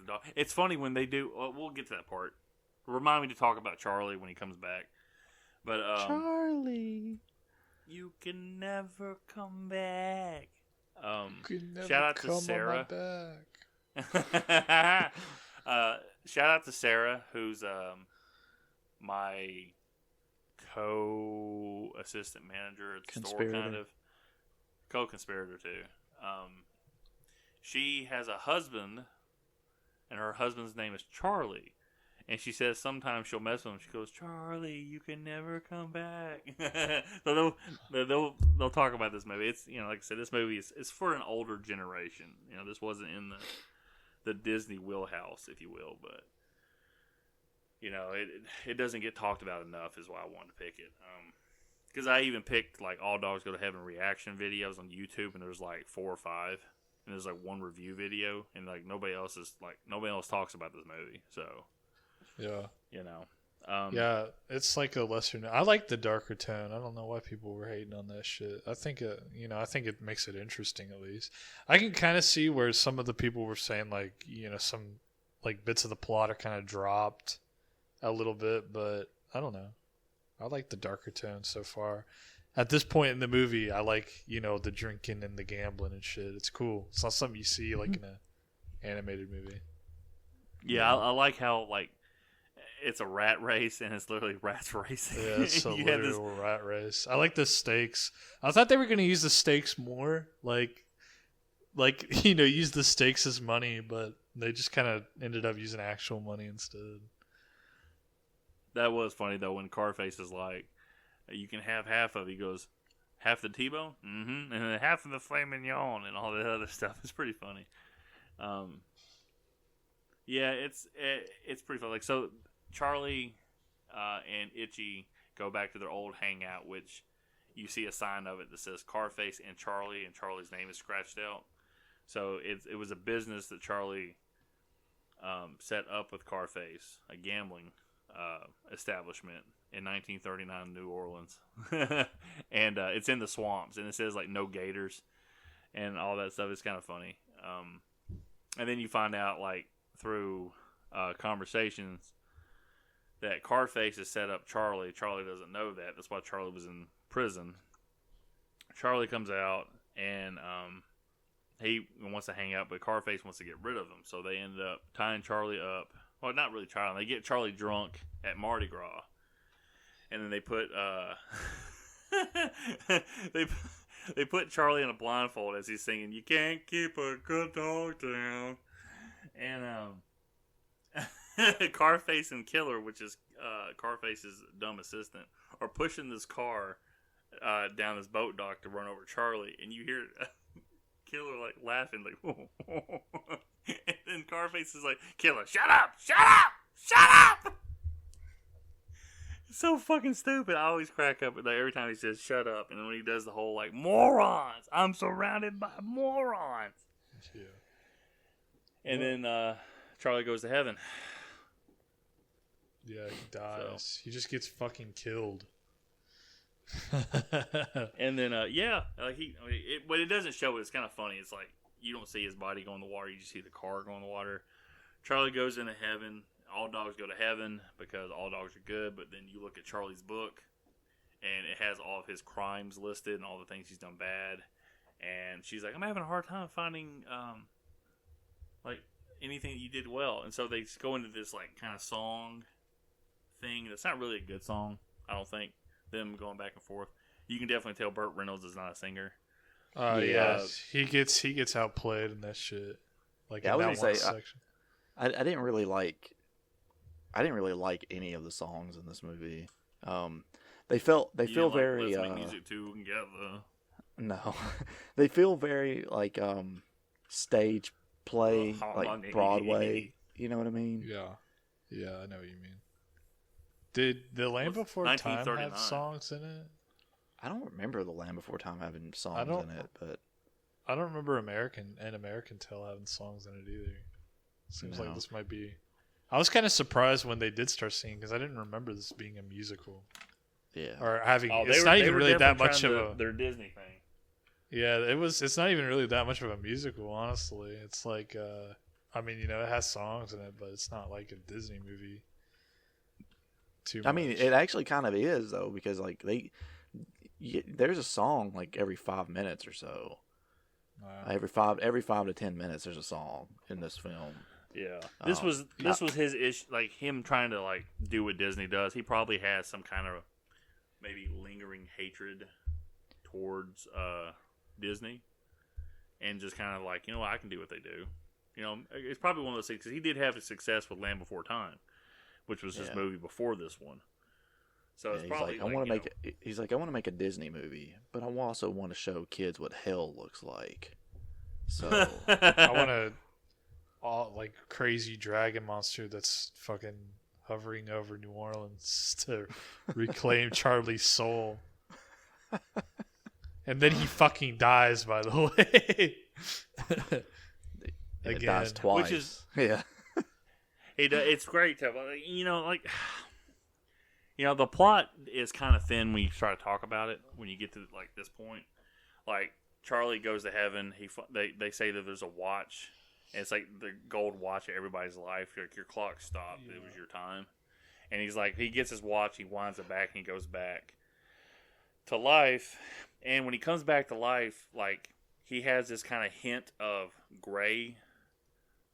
dog. It's funny when they do. Well, we'll get to that part. Remind me to talk about Charlie when he comes back. But Charlie, you can never come back. Shout Shout out to Sarah. Shout out to Sarah, who's my co-assistant manager at the store, kind of co-conspirator too. She has a husband, and her husband's name is Charlie. And she says sometimes she'll mess with him. She goes, "Charlie, you can never come back." So they'll talk about this movie. It's like I said, this movie is for an older generation. This wasn't in the Disney wheelhouse, if you will, but it doesn't get talked about enough. Is why I wanted to pick it. Because I even picked like All Dogs Go to Heaven reaction videos on YouTube, and there's like 4 or 5, and there's like one review video, and like nobody else talks about this movie. So. Yeah. Yeah, it's like a lesser. I like the darker tone. I don't know why people were hating on that shit. I think it makes it interesting at least. I can kind of see where some of the people were saying like, some like bits of the plot are kind of dropped a little bit, but I don't know. I like the darker tone so far. At this point in the movie, I like, the drinking and the gambling and shit. It's cool. It's not something you see like in a animated movie. Yeah, I like how like it's a rat race and it's literally rats racing. Yeah, it's a literal rat race. I like the stakes. I thought they were going to use the stakes more, like use the stakes as money, but they just kind of ended up using actual money instead. That was funny though when Carface is like, "You can have half of." He goes, "Half the T-bone, and then half of the filet mignon and all that other stuff." It's pretty funny. Yeah, it's pretty funny. Like so. Charlie and Itchy go back to their old hangout, which you see a sign of it that says Carface and Charlie's name is scratched out. So it was a business that Charlie set up with Carface, a gambling establishment in 1939 New Orleans. And it's in the swamps, and it says like no gators and all that stuff. It's kind of funny. And then you find out like through conversations that Carface has set up Charlie. Charlie doesn't know that. That's why Charlie was in prison. Charlie comes out, and he wants to hang out, but Carface wants to get rid of him. So they end up tying Charlie up. Well, not really tying. They get Charlie drunk at Mardi Gras. And then they put they put Charlie in a blindfold as he's singing, "You can't keep a good dog down." And Carface and Killer, which is Carface's dumb assistant, are pushing this car down this boat dock to run over Charlie, and you hear Killer like laughing, like, and then Carface is like, "Killer, shut up, shut up, shut up!" It's so fucking stupid. I always crack up every time he says "shut up," and then when he does the whole like morons, I'm surrounded by morons. Yeah. And then Charlie goes to heaven. Yeah, he dies. So. He just gets fucking killed. And then, but it doesn't show it. It's kind of funny. It's like you don't see his body go in the water. You just see the car go in the water. Charlie goes into heaven. All dogs go to heaven because all dogs are good. But then you look at Charlie's book, and it has all of his crimes listed and all the things he's done bad. And she's like, I'm having a hard time finding like anything that you did well. And so they go into this like kind of song thing that's not really a good song, I don't think. Them going back and forth. You can definitely tell Burt Reynolds is not a singer. Yes, he gets outplayed in that shit. Like yeah, in I that was one gonna say, section. I didn't really like any of the songs in this movie. They feel very let's make music together. no, they feel very like stage play, like Broadway. You know what I mean? Yeah, I know what you mean. Did The Land Before Time have songs in it? I don't remember The Land Before Time having songs in it, but I don't remember American Tale having songs in it either. Seems like this might be. I was kind of surprised when they did start singing because I didn't remember this being a musical. Yeah, or having. It's not even really that much of their Disney thing. Yeah, it's not even really that much of a musical, honestly. It's like, I mean, it has songs in it, but it's not like a Disney movie. I mean, it actually kind of is though, because like there's a song like every 5 minutes or so. Every 5 to 10 minutes, there's a song in this film. Yeah, this was his issue, like him trying to like do what Disney does. He probably has some kind of maybe lingering hatred towards Disney, and just kind of like, I can do what they do. It's probably one of those things because he did have a success with Land Before Time, which was his movie before this one. So it's probably like, I want to make a Disney movie, but I also want to show kids what hell looks like. So I want to like crazy dragon monster that's fucking hovering over New Orleans to reclaim Charlie's soul. And then he fucking dies, by the way. Again, dies twice. Which is it's great to the plot is kind of thin when you try to talk about it. When you get to like this point, like Charlie goes to heaven. They say that there's a watch, and it's like the gold watch of everybody's life. Like your clock stopped. Yeah. It was your time. And he's like, he gets his watch, he winds it back, and he goes back to life. And when he comes back to life, like he has this kind of hint of gray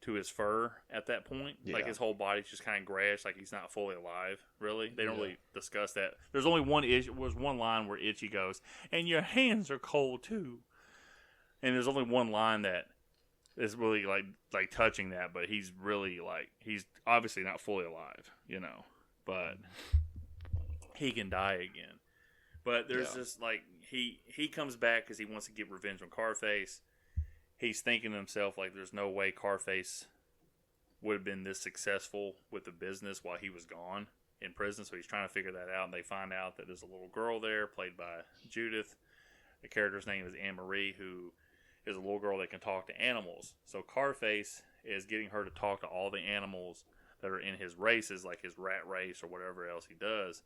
to his fur at that point. Yeah. Like his whole body's just kind of grayish, like he's not fully alive. Really, they don't really discuss that. There's only one line where Itchy goes, "And your hands are cold too." And there's only one line that is really like touching that, but he's really he's obviously not fully alive, but he can die again. But there's this he comes back because he wants to get revenge on Carface. He's thinking to himself like, there's no way Carface would have been this successful with the business while he was gone in prison. So he's trying to figure that out, and they find out that there's a little girl there played by Judith. The character's name is Anne Marie, who is a little girl that can talk to animals. So Carface is getting her to talk to all the animals that are in his races, like his rat race or whatever else he does.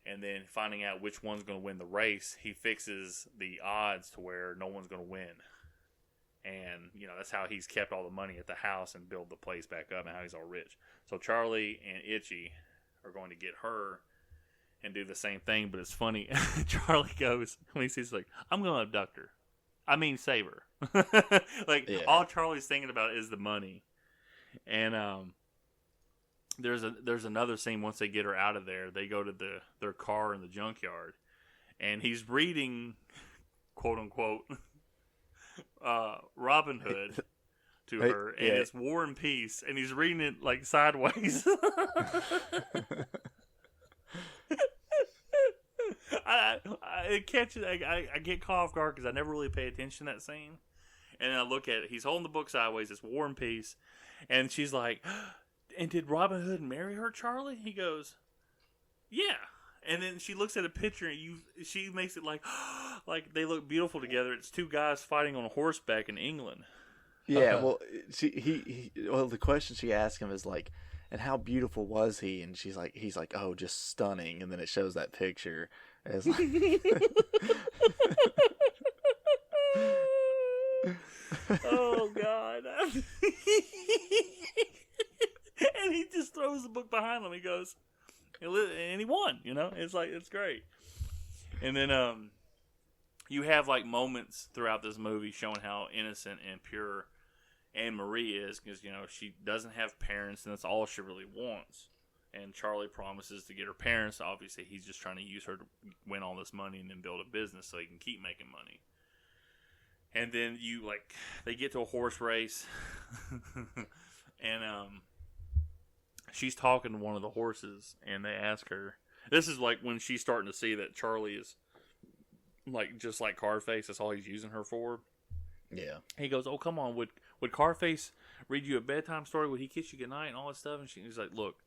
And then finding out which one's going to win the race, he fixes the odds to where no one's going to win. And, that's how he's kept all the money at the house and build the place back up and how he's all rich. So Charlie and Itchy are going to get her and do the same thing. But it's funny. Charlie goes, when he sees like, I'm going to abduct her. I mean, save her. All Charlie's thinking about is the money. And there's another scene once they get her out of there. They go to their car in the junkyard. And he's reading, quote unquote, Robin Hood to her, and it's War and Peace, and he's reading it like sideways. I get caught off guard because I never really pay attention to that scene, and I look at it. He's holding the book sideways. It's War and Peace, and she's like, "And did Robin Hood marry her, Charlie?" He goes, "Yeah." And then she looks at a picture, and she makes it like they look beautiful together. It's two guys fighting on horseback in England. Yeah, well, the question she asked him is like, "And how beautiful was he?" And he's like, "Oh, just stunning." And then it shows that picture. As like... Oh God! And he just throws the book behind him. He goes. And he won, It's like, it's great. And then you have like moments throughout this movie showing how innocent and pure Anne Marie is, because she doesn't have parents, and that's all she really wants. And Charlie promises to get her parents. Obviously, he's just trying to use her to win all this money and then build a business so he can keep making money. And then they get to a horse race, and she's talking to one of the horses, and they ask her. This is like when she's starting to see that Charlie is just like Carface. That's all he's using her for. Yeah. He goes, "Oh, come on, would Carface read you a bedtime story? Would he kiss you goodnight and all that stuff?" And he's like, "Look,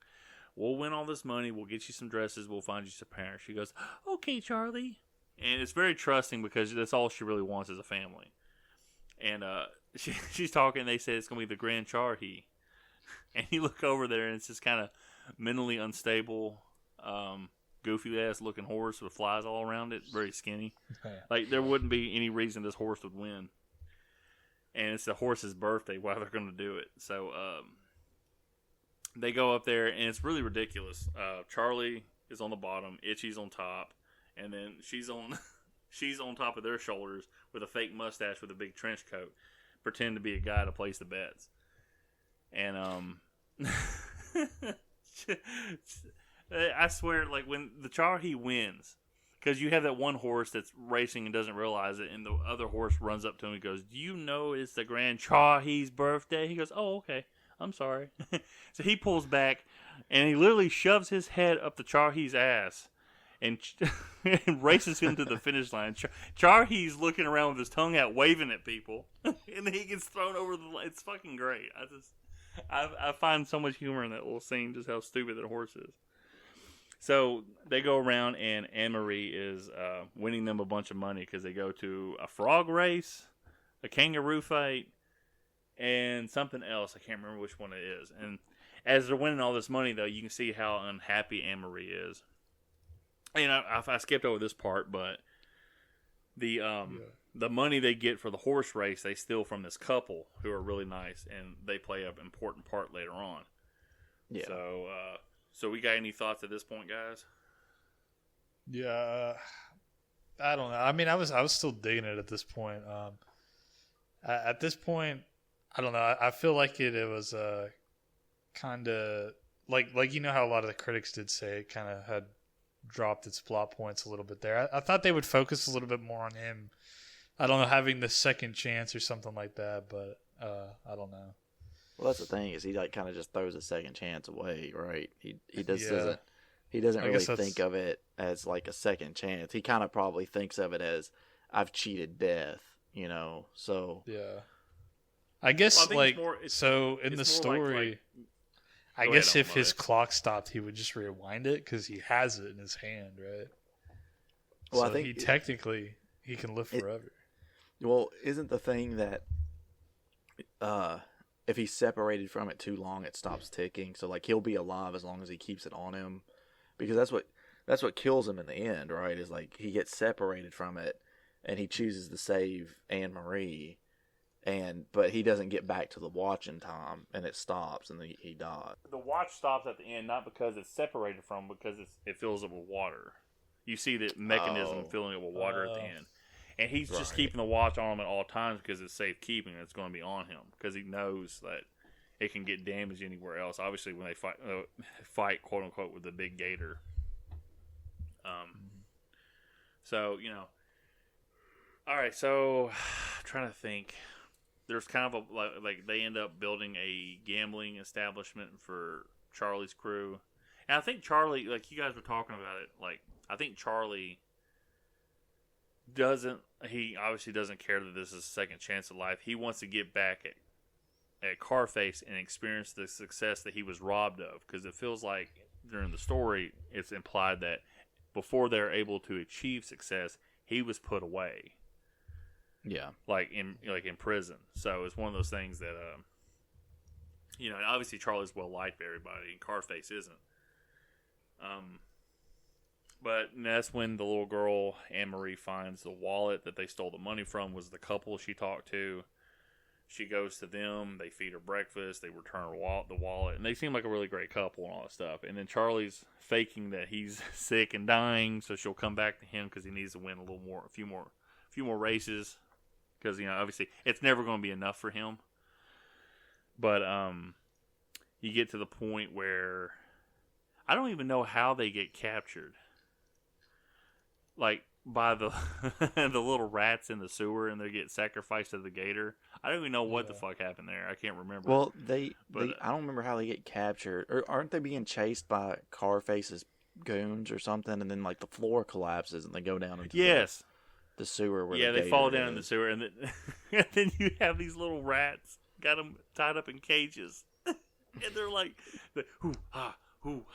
we'll win all this money. We'll get you some dresses. We'll find you some parents." She goes, "Okay, Charlie." And it's very trusting because that's all she really wants is a family. And she's talking. They say it's going to be the Grand Charhi. And you look over there, and it's this kind of mentally unstable, goofy-ass looking horse with flies all around it. Very skinny. Like, there wouldn't be any reason this horse would win. And it's the horse's birthday while they're going to do it. So they go up there, and it's really ridiculous. Charlie is on the bottom, Itchy's on top, and then she's on top of their shoulders with a fake mustache with a big trench coat, pretend to be a guy to place the bets. And I swear, like when the Charhi wins, because you have that one horse that's racing and doesn't realize it, and the other horse runs up to him and goes, "Do you know it's the Grand Charhi's birthday?" He goes, "Oh, okay. I'm sorry." So he pulls back, and he literally shoves his head up the Charhi's ass and races him to the finish line. Charhi's looking around with his tongue out, waving at people, and then he gets thrown over the line. It's fucking great. I find so much humor in that little scene, just how stupid that horse is. So they go around, and Anne Marie is winning them a bunch of money because they go to a frog race, a kangaroo fight, and something else. I can't remember which one it is. And as they're winning all this money, though, you can see how unhappy Anne Marie is. And I skipped over this part, but the money they get for the horse race, they steal from this couple who are really nice, and they play an important part later on. Yeah. So we got any thoughts at this point, guys? Yeah, I don't know. I mean, I was still digging it at this point. At this point, I don't know. I feel like it was kind of like how a lot of the critics did say it kind of had dropped its plot points a little bit there. I thought they would focus a little bit more on him. I don't know, having the second chance or something like that, but I don't know. Well, that's the thing, is he kind of just throws a second chance away, right? He doesn't really think of it as like a second chance. He kind of probably thinks of it as, I've cheated death, So yeah, I guess in the story, I guess if his clock stopped, he would just rewind it because he has it in his hand, right? Well, so I think he can live forever. Well, isn't the thing that if he's separated from it too long, it stops ticking? So he'll be alive as long as he keeps it on him, because that's what kills him in the end, right? Is he gets separated from it, and he chooses to save Anne Marie, but he doesn't get back to the watch in time, and it stops, and he dies. The watch stops at the end, not because it's separated from, because it fills up with water. You see the mechanism filling it with water at the end. And he's just keeping the watch on him at all times because it's safekeeping and it's going to be on him, because he knows that it can get damaged anywhere else. Obviously, when they fight quote unquote with the big gator. So all right. So I'm trying to think. There's kind of they end up building a gambling establishment for Charlie's crew, and I think Charlie, like you guys were talking about it, I think Charlie he obviously doesn't care that this is a second chance at life. He wants to get back at Carface and experience the success that he was robbed of, because it feels like during the story it's implied that before they're able to achieve success, he was put away. Yeah, in prison. So it's one of those things that obviously Charlie's well liked by everybody, and Carface isn't. But that's when the little girl, Anne Marie, finds the wallet that they stole the money from was the couple she talked to. she goes to them. They feed her breakfast. They return her the wallet, and they seem like a really great couple and all that stuff. And then Charlie's faking that he's sick and dying, so she'll come back to him because he needs to win a few more races. Because obviously it's never going to be enough for him. But you get to the point where I don't even know how they get captured. Like by the the little rats in the sewer, and they get sacrificed to the gator. I don't even know what the fuck happened there. I can't remember. Well, I don't remember how they get captured. Or aren't they being chased by Carface's goons or something? And then like the floor collapses and they go down into the sewer. Where they fall down in the sewer, and then you have these little rats, got them tied up in cages, and they're like, hoo ha,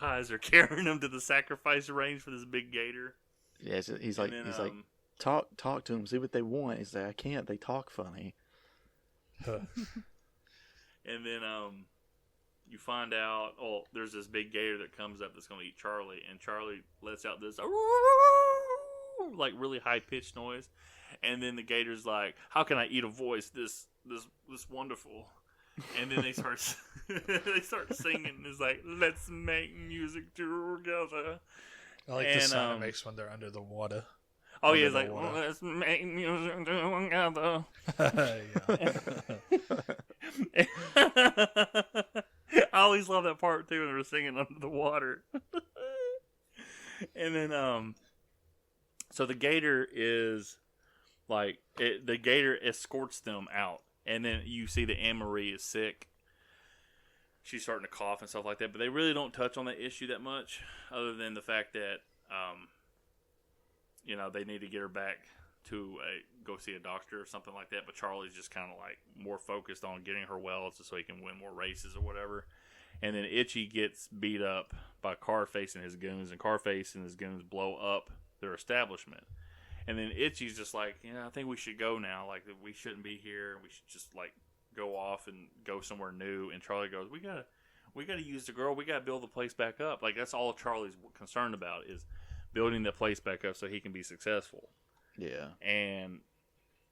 as they're carrying them to the sacrifice range for this big gator. Yeah, he's like, talk to them, see what they want. He's like, I can't. They talk funny. And then you find out, there's this big gator that comes up that's going to eat Charlie, and Charlie lets out this like really high pitched noise, and then the gator's like, "How can I eat a voice this wonderful?" And then they start singing. It's like, "Let's make music together." I like the sound it makes when they're under the water. Oh yeah, it's like, "Let's make music together." I always love that part too when they're singing under the water. And then so the gator is like the gator escorts them out, and then you see that Anne-Marie is sick. She's starting to cough and stuff like that, but they really don't touch on that issue that much, other than the fact that they need to get her back to go see a doctor or something like that. But Charlie's just kind of like more focused on getting her well, just so he can win more races or whatever. And then Itchy gets beat up by Carface and his goons, and Carface and his goons blow up their establishment. And then Itchy's just like, I think we should go now. Like, we shouldn't be here. We should just like go off and go somewhere new. And Charlie goes, we gotta use the girl. We gotta build the place back up. Like, that's all Charlie's concerned about, is building the place back up so he can be successful. Yeah. And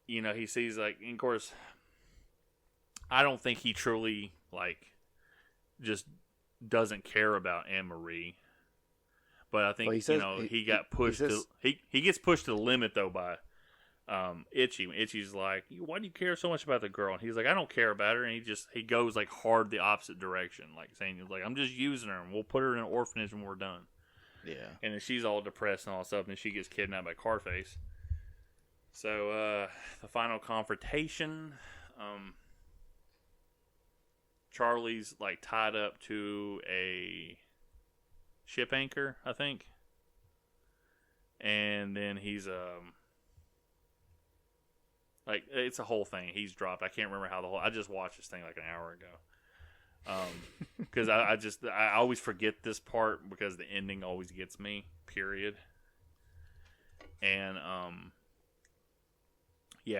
he sees, like, and of course, I don't think he truly like just doesn't care about Anne-Marie. But I think he got pushed. He gets pushed to the limit though by Itchy. Itchy's like, "Why do you care so much about the girl?" And he's like, "I don't care about her." And he goes like hard the opposite direction, like saying, "Like, I'm just using her, and we'll put her in an orphanage when we're done." Yeah. And then she's all depressed and all that stuff, and then she gets kidnapped by Carface. So the final confrontation, Charlie's like tied up to a ship anchor, I think. And then he's like, it's a whole thing. He's dropped. I can't remember how I just watched this thing like an hour ago. Because I always forget this part because the ending always gets me, period. And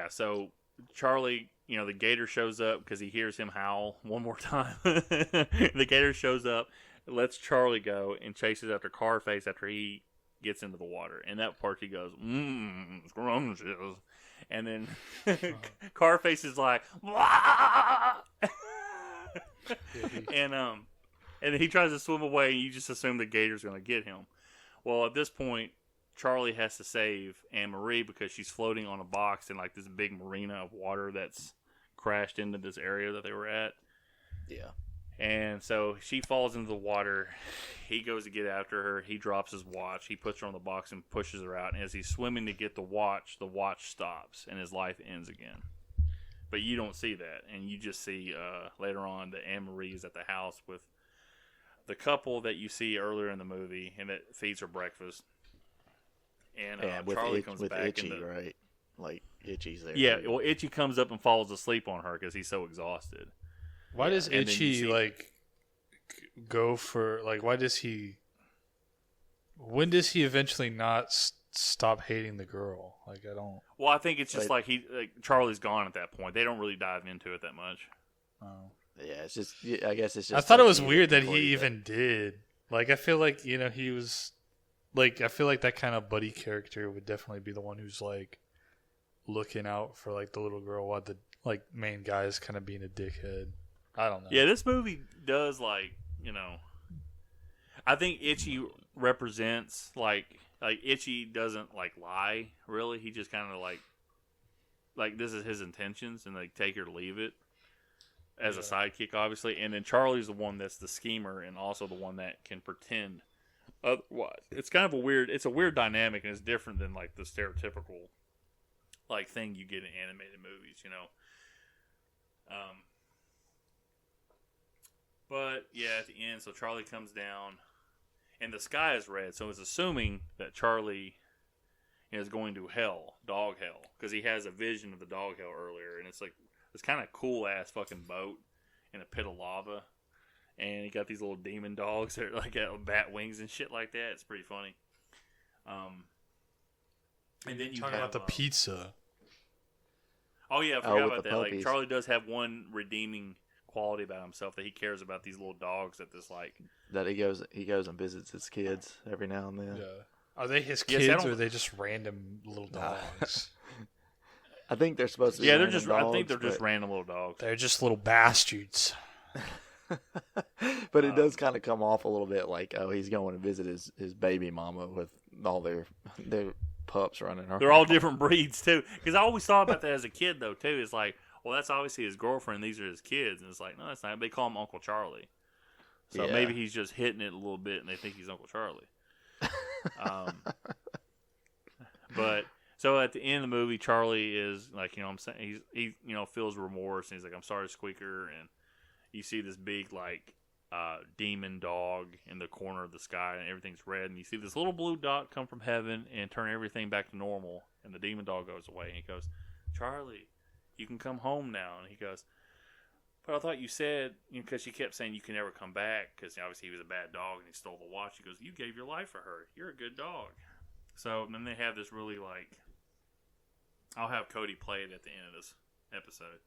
so Charlie, the gator shows up because he hears him howl one more time. The gator shows up, lets Charlie go, and chases after Carface after he gets into the water. And that part he goes, scrumptious. And then Carface is like, "Wah!" and he tries to swim away, and you just assume the gator's going to get him. Well, at this point, Charlie has to save Anne-Marie because she's floating on a box in like this big marina of water that's crashed into this area that they were at. Yeah. And so she falls into the water. He goes to get after her. He drops his watch. He puts her on the box and pushes her out. And as he's swimming to get the watch stops and his life ends again. But you don't see that. And you just see later on that Anne-Marie is at the house with the couple that you see earlier in the movie, and it feeds her breakfast. And Charlie comes back. Itchy, right? Like, Itchy's there. Yeah, well, Itchy comes up and falls asleep on her because he's so exhausted. Why does Itchy, go for, why does he... When does he eventually not stop hating the girl? I don't... Well, I think it's just Charlie's gone at that point. They don't really dive into it that much. Oh. Yeah, it's just... I guess it's just... I thought it was weird that he even did. Like, I feel like, he was... Like, I feel like that kind of buddy character would definitely be the one who's, looking out for, the little girl while the like main guy is kind of being a dickhead. I don't know. Yeah, this movie does I think Itchy represents like Itchy doesn't like lie really. He just kind of like this is his intentions and like take it or leave it as a sidekick, obviously. And then Charlie's the one that's the schemer and also the one that can pretend otherwise. It's kind of a weird dynamic, and it's different than like the stereotypical like thing you get in animated movies, you know. But yeah, at the end, so Charlie comes down, and the sky is red. So it's assuming that Charlie is going to hell, dog hell, because he has a vision of the dog hell earlier, and it's like this kind of cool ass fucking boat in a pit of lava, and he got these little demon dogs that are like got bat wings and shit like that. It's pretty funny. And then you talk have about the pizza. Oh yeah, I forgot with about the that. Like puppies. Charlie does have one redeeming quality about himself, that he cares about these little dogs that this like That he goes and visits his kids every now and then. Yeah. Are they his Yes, kids or are they just random little dogs? I think they're supposed to be. they're random just. dogs, I think they're just but- random little dogs. They're just little bastards. But it does kind of come off a little bit like, oh, he's going to visit his baby mama with all their pups running around. They're all different breeds too. Because I always thought about that as a kid though too. It's like, well, that's obviously his girlfriend. These are his kids, and it's like, no, that's not. They call him Uncle Charlie. So Yeah. maybe he's just hitting it a little bit, and they think he's Uncle Charlie. But so at the end of the movie, Charlie is like, you know, what I'm saying he feels remorse, and he's like, I'm sorry, Squeaker, and you see this big like demon dog in the corner of the sky, and everything's red, and you see this little blue dot come from heaven and turn everything back to normal, and the demon dog goes away, and he goes, Charlie, you can come home now, and he goes, but I thought you said, because she kept saying you can never come back, because obviously he was a bad dog and he stole the watch. He goes, you gave your life for her. You're a good dog. So then they have this really like, I'll have Cody play it at the end of this episode.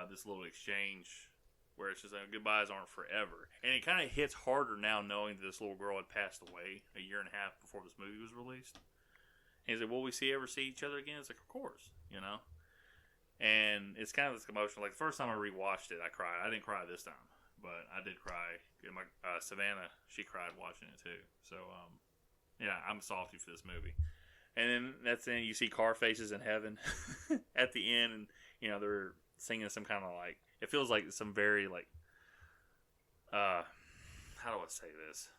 This little exchange where it's just like, goodbyes aren't forever. And it kind of hits harder now knowing that this little girl had passed away a year and a half before this movie was released. And he's like, will we ever see each other again? It's like, of course, you know. And it's kind of this emotional. Like the first time I rewatched it, I cried. I didn't cry this time, but I did cry. My Savannah, she cried watching it too. So, yeah, I'm salty for this movie. And then that's then you see car faces in heaven at the end, and you know they're singing some kind of like, it feels like some very like, how do I say this?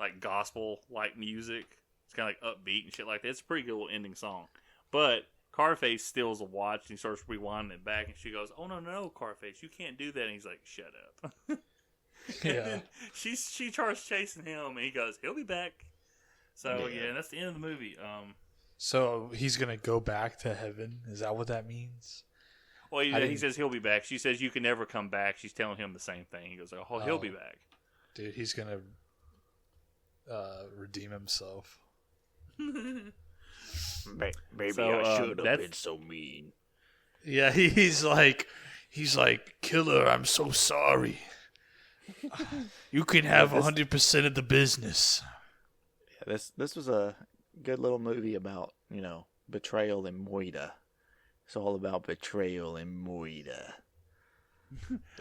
Like gospel like music. It's kind of like upbeat and shit like that. It's a pretty good little ending song, but Carface steals a watch and he starts rewinding it back, and she goes, "Oh no, Carface, you can't do that." And he's like, "Shut up." Yeah. And then she starts chasing him, and he goes, "He'll be back." So yeah, that's the end of the movie. So he's gonna go back to heaven. Is that what that means? Well, he says he'll be back. She says you can never come back. She's telling him the same thing. He goes, "Oh, he'll be back." Dude, he's gonna redeem himself. Maybe So, I should have that's- been so mean. Yeah, he's like, killer, I'm so sorry. You can have 100% of the business. Yeah, this was a good little movie about, you know, betrayal and moida. It's all about betrayal and moida.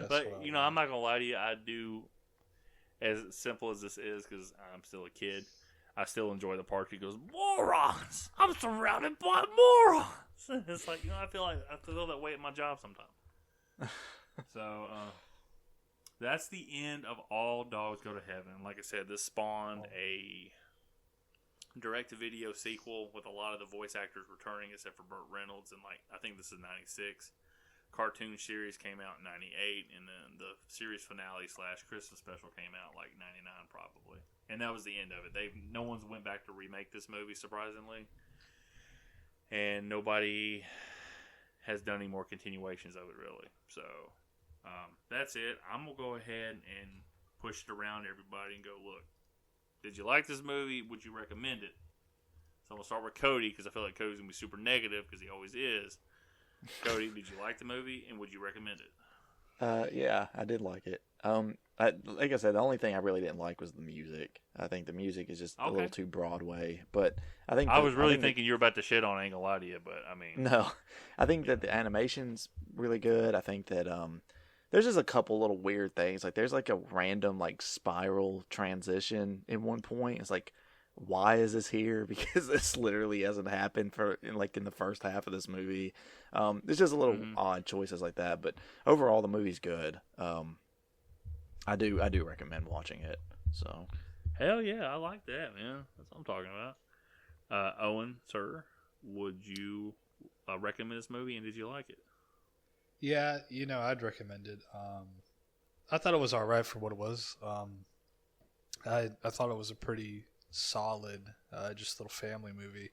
But you know, I'm not gonna lie to you. I do, as simple as this is, because I'm still a kid. I still enjoy the part he goes, morons! I'm surrounded by morons! It's like, you know, I feel that way at my job sometimes. So, that's the end of All Dogs Go to Heaven. Like I said, this spawned a direct-to-video sequel with a lot of the voice actors returning, except for Burt Reynolds, and like, I think this is 96. Cartoon series came out in 98, and then the series finale / Christmas special came out like 99 probably. And that was the end of it. No one's went back to remake this movie, surprisingly. And nobody has done any more continuations of it, really. So, that's it. I'm going to go ahead and push it around to everybody and go, look, did you like this movie? Would you recommend it? So I'm going to start with Cody, because I feel like Cody's going to be super negative, because he always is. Cody, did you like the movie, and would you recommend it? Yeah, I did like it. Like I said, the only thing I really didn't like was the music. I think the music is just a little too Broadway. But I think I was really thinking you were about to shit on. I ain't gonna lie to you, but I mean, no, I think that the animation's really good. I think that there's just a couple little weird things. Like there's like a random like spiral transition in one point. It's like, why is this here? Because this literally hasn't happened in the first half of this movie. There's just a little odd choices like that. But overall, the movie's good. I do recommend watching it. So, hell yeah, I like that, man. That's what I'm talking about. Owen, sir, would you recommend this movie, and did you like it? Yeah, I'd recommend it. I thought it was all right for what it was. I thought it was a pretty solid, just little family movie.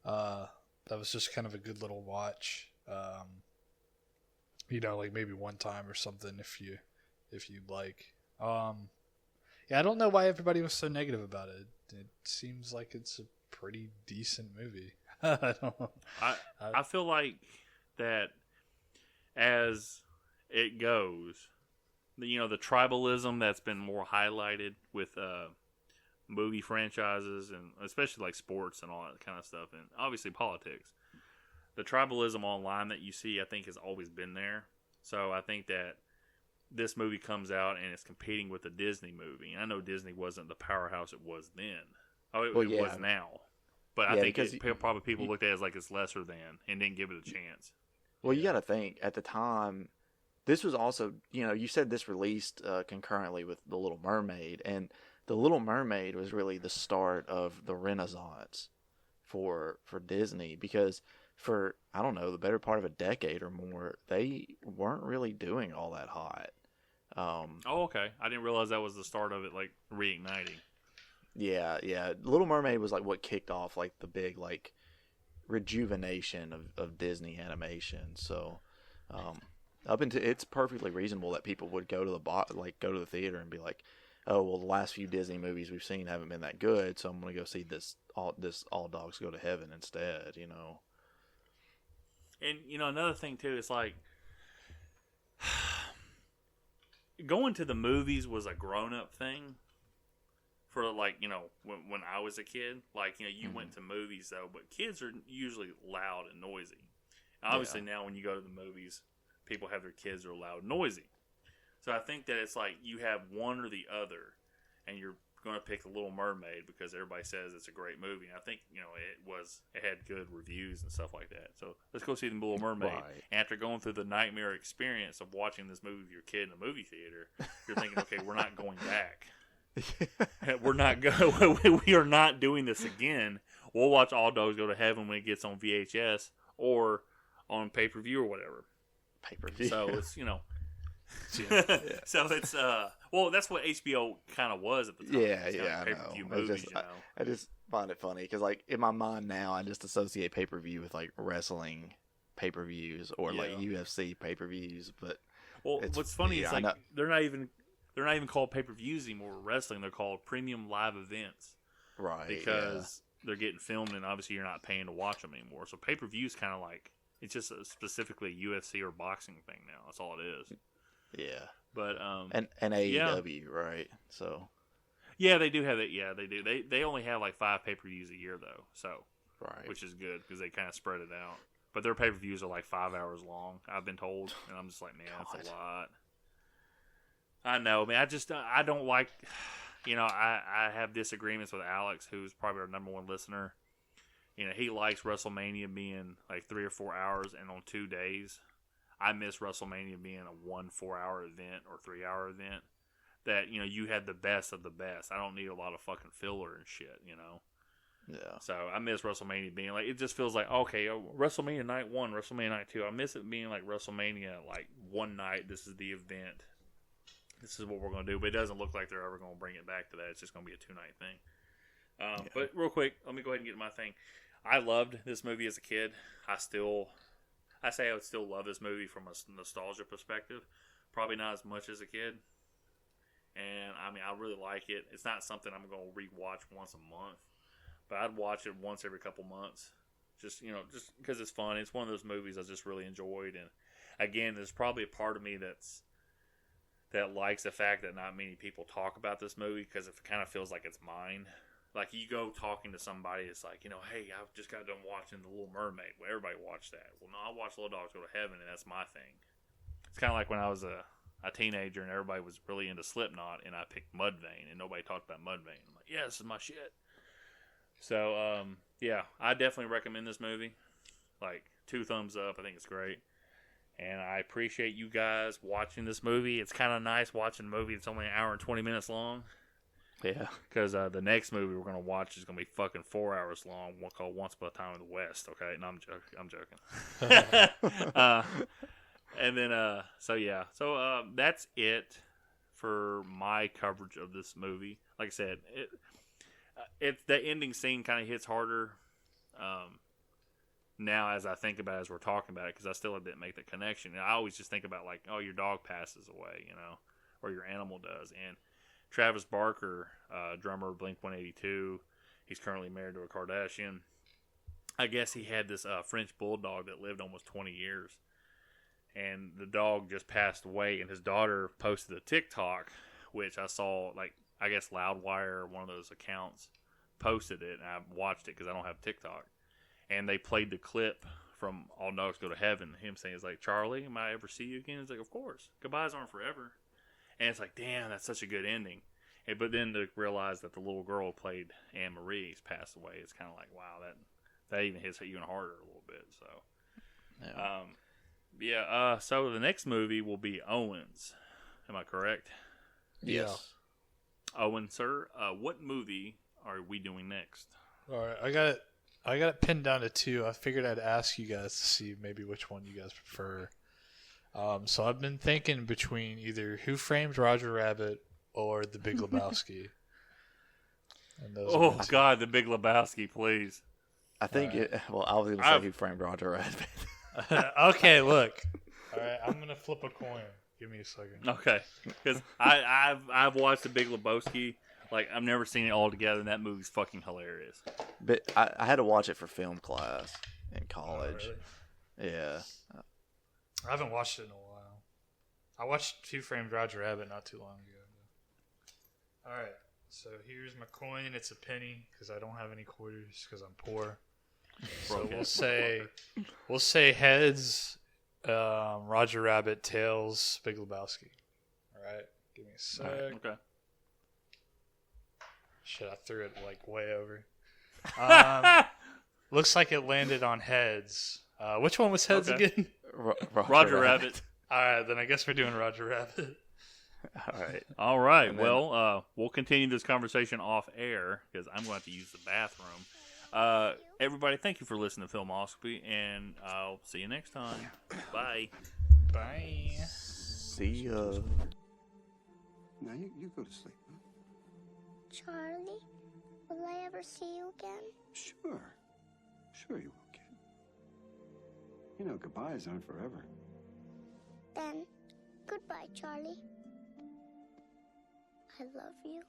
That was just kind of a good little watch. Like maybe one time or something if you'd like. Yeah, I don't know why everybody was so negative about it. It seems like it's a pretty decent movie. I don't know. I feel like that as it goes, the tribalism that's been more highlighted with movie franchises and especially like sports and all that kind of stuff, and obviously politics. The tribalism online that you see, I think, has always been there. So I think that this movie comes out and it's competing with the Disney movie. And I know Disney wasn't the powerhouse it was then. It was now. But I think probably people looked at it as like it's lesser than and didn't give it a chance. Well, you got to think, at the time, this was also, you said this released concurrently with The Little Mermaid. And The Little Mermaid was really the start of the Renaissance for Disney. Because for, I don't know, the better part of a decade or more, they weren't really doing all that hot. Okay. I didn't realize that was the start of it, like, reigniting. Yeah. Little Mermaid was like what kicked off like the big like rejuvenation of Disney animation. So up until it's perfectly reasonable that people would go to the theater and be like, oh well, the last few Disney movies we've seen haven't been that good, so I'm gonna go see this All Dogs Go to Heaven instead. And another thing too is like going to the movies was a grown-up thing. For like, when I was a kid, like, you went to movies though, but kids are usually loud and noisy. Obviously now when you go to the movies, people have their kids that are loud and noisy. So I think that it's like you have one or the other, and you're going to pick The Little Mermaid because everybody says it's a great movie. And I think, it had good reviews and stuff like that. So let's go see The Little Mermaid. Right. After going through the nightmare experience of watching this movie with your kid in a movie theater, you're thinking, okay, we're not going back. We are not doing this again. We'll watch All Dogs Go to Heaven when it gets on VHS or on pay-per-view or whatever. Pay-per-view. So it's so it's that's what HBO kind of was at the time. Yeah, pay-per-view I know. movies. I just find it funny because like in my mind now I just associate pay-per-view with like wrestling pay-per-views or like UFC pay-per-views. But what's funny is like they're not even called pay-per-views anymore. Wrestling, they're called premium live events, right? Because they're getting filmed, and obviously you're not paying to watch them anymore. So pay-per-view is kind of like it's just specifically a UFC or boxing thing now. That's all it is. Yeah, but and AEW, right? So they do have it. Yeah, they do. They only have like 5 pay-per-views a year though, so right, which is good because they kind of spread it out. But their pay-per-views are like 5 hours long. I've been told, and I'm just like, man, that's a lot. I know, man. I don't like, I have disagreements with Alex, who's probably our number one listener. He likes WrestleMania being like 3 or 4 hours and on 2 days. I miss WrestleMania being a 1 4-hour event or 3-hour event. That, you had the best of the best. I don't need a lot of fucking filler and shit, Yeah. So I miss WrestleMania being like, it just feels like, okay, WrestleMania night 1, WrestleMania night 2. I miss it being like WrestleMania, like one night, this is the event. This is what we're going to do, but it doesn't look like they're ever going to bring it back to that. It's just going to be a 2-night thing. But real quick, let me go ahead and get my thing. I loved this movie as a kid. I say I would still love this movie from a nostalgia perspective. Probably not as much as a kid. And, I really like it. It's not something I'm going to rewatch once a month. But I'd watch it once every couple months. Just because it's fun. It's one of those movies I just really enjoyed. And, again, there's probably a part of me that that likes the fact that not many people talk about this movie because it kind of feels like it's mine. Like, you go talking to somebody, it's like, hey, I just got done watching The Little Mermaid. Well, everybody watched that. Well, no, I watched Little Dogs Go to Heaven, and that's my thing. It's kind of like when I was a teenager and everybody was really into Slipknot, and I picked Mudvayne, and nobody talked about Mudvayne. I'm like, yeah, this is my shit. So, yeah, I definitely recommend this movie. Like, 2 thumbs up. I think it's great. And I appreciate you guys watching this movie. It's kind of nice watching a movie that's only an hour and 20 minutes long. Yeah. Because the next movie we're going to watch is going to be fucking 4 hours long. One called Once Upon a Time in the West. Okay? No, I'm joking. And then, so yeah. So that's it for my coverage of this movie. Like I said, the ending scene kind of hits harder now as I think about it, as we're talking about it, because I still didn't make the connection. And I always just think about, like, oh, your dog passes away, or your animal does. And Travis Barker, drummer of Blink-182, he's currently married to a Kardashian. I guess he had this French bulldog that lived almost 20 years. And the dog just passed away, and his daughter posted a TikTok, which I saw, like, I guess Loudwire or one of those accounts posted it, and I watched it because I don't have TikTok. And they played the clip from All Dogs Go to Heaven, him saying, it's like, Charlie, am I ever see you again? It's like, of course. Goodbyes aren't forever. And it's like, damn, that's such a good ending. But then to realize that the little girl who played Anne Marie's passed away, it's kind of like, wow, that even hits even harder a little bit. So, yeah. So the next movie will be Owen's. Am I correct? Yes. Owen, sir, what movie are we doing next? All right, I got it pinned down to 2. I figured I'd ask you guys to see maybe which one you guys prefer. So I've been thinking between either Who Framed Roger Rabbit or The Big Lebowski. And those God, The Big Lebowski, please. I think I was going to say Who Framed Roger Rabbit. Okay, look. All right, I'm going to flip a coin. Give me a second. Okay, because I've watched The Big Lebowski. Like, I've never seen it all together, and that movie's fucking hilarious. But I had to watch it for film class in college. Oh, really? Yeah. I haven't watched it in a while. I watched Who Framed Roger Rabbit not too long ago. All right, so here's my coin. It's a penny because I don't have any quarters because I'm poor. So we'll say heads, Roger Rabbit, tails, Big Lebowski. All right, give me a sec. Right, okay. Shit, I threw it like way over. Looks like it landed on heads. Which one was heads again? Roger Rabbit. All right, then I guess we're doing Roger Rabbit. All right. Well, we'll continue this conversation off air because I'm going to have to use the bathroom. Everybody, thank you for listening to Filmoscopy, and I'll see you next time. Bye. Bye. See ya. Now you go to sleep. Huh? Charlie, will I ever see you again? Sure. Sure you will, kid. You know, goodbyes aren't forever. Then, goodbye, Charlie. I love you.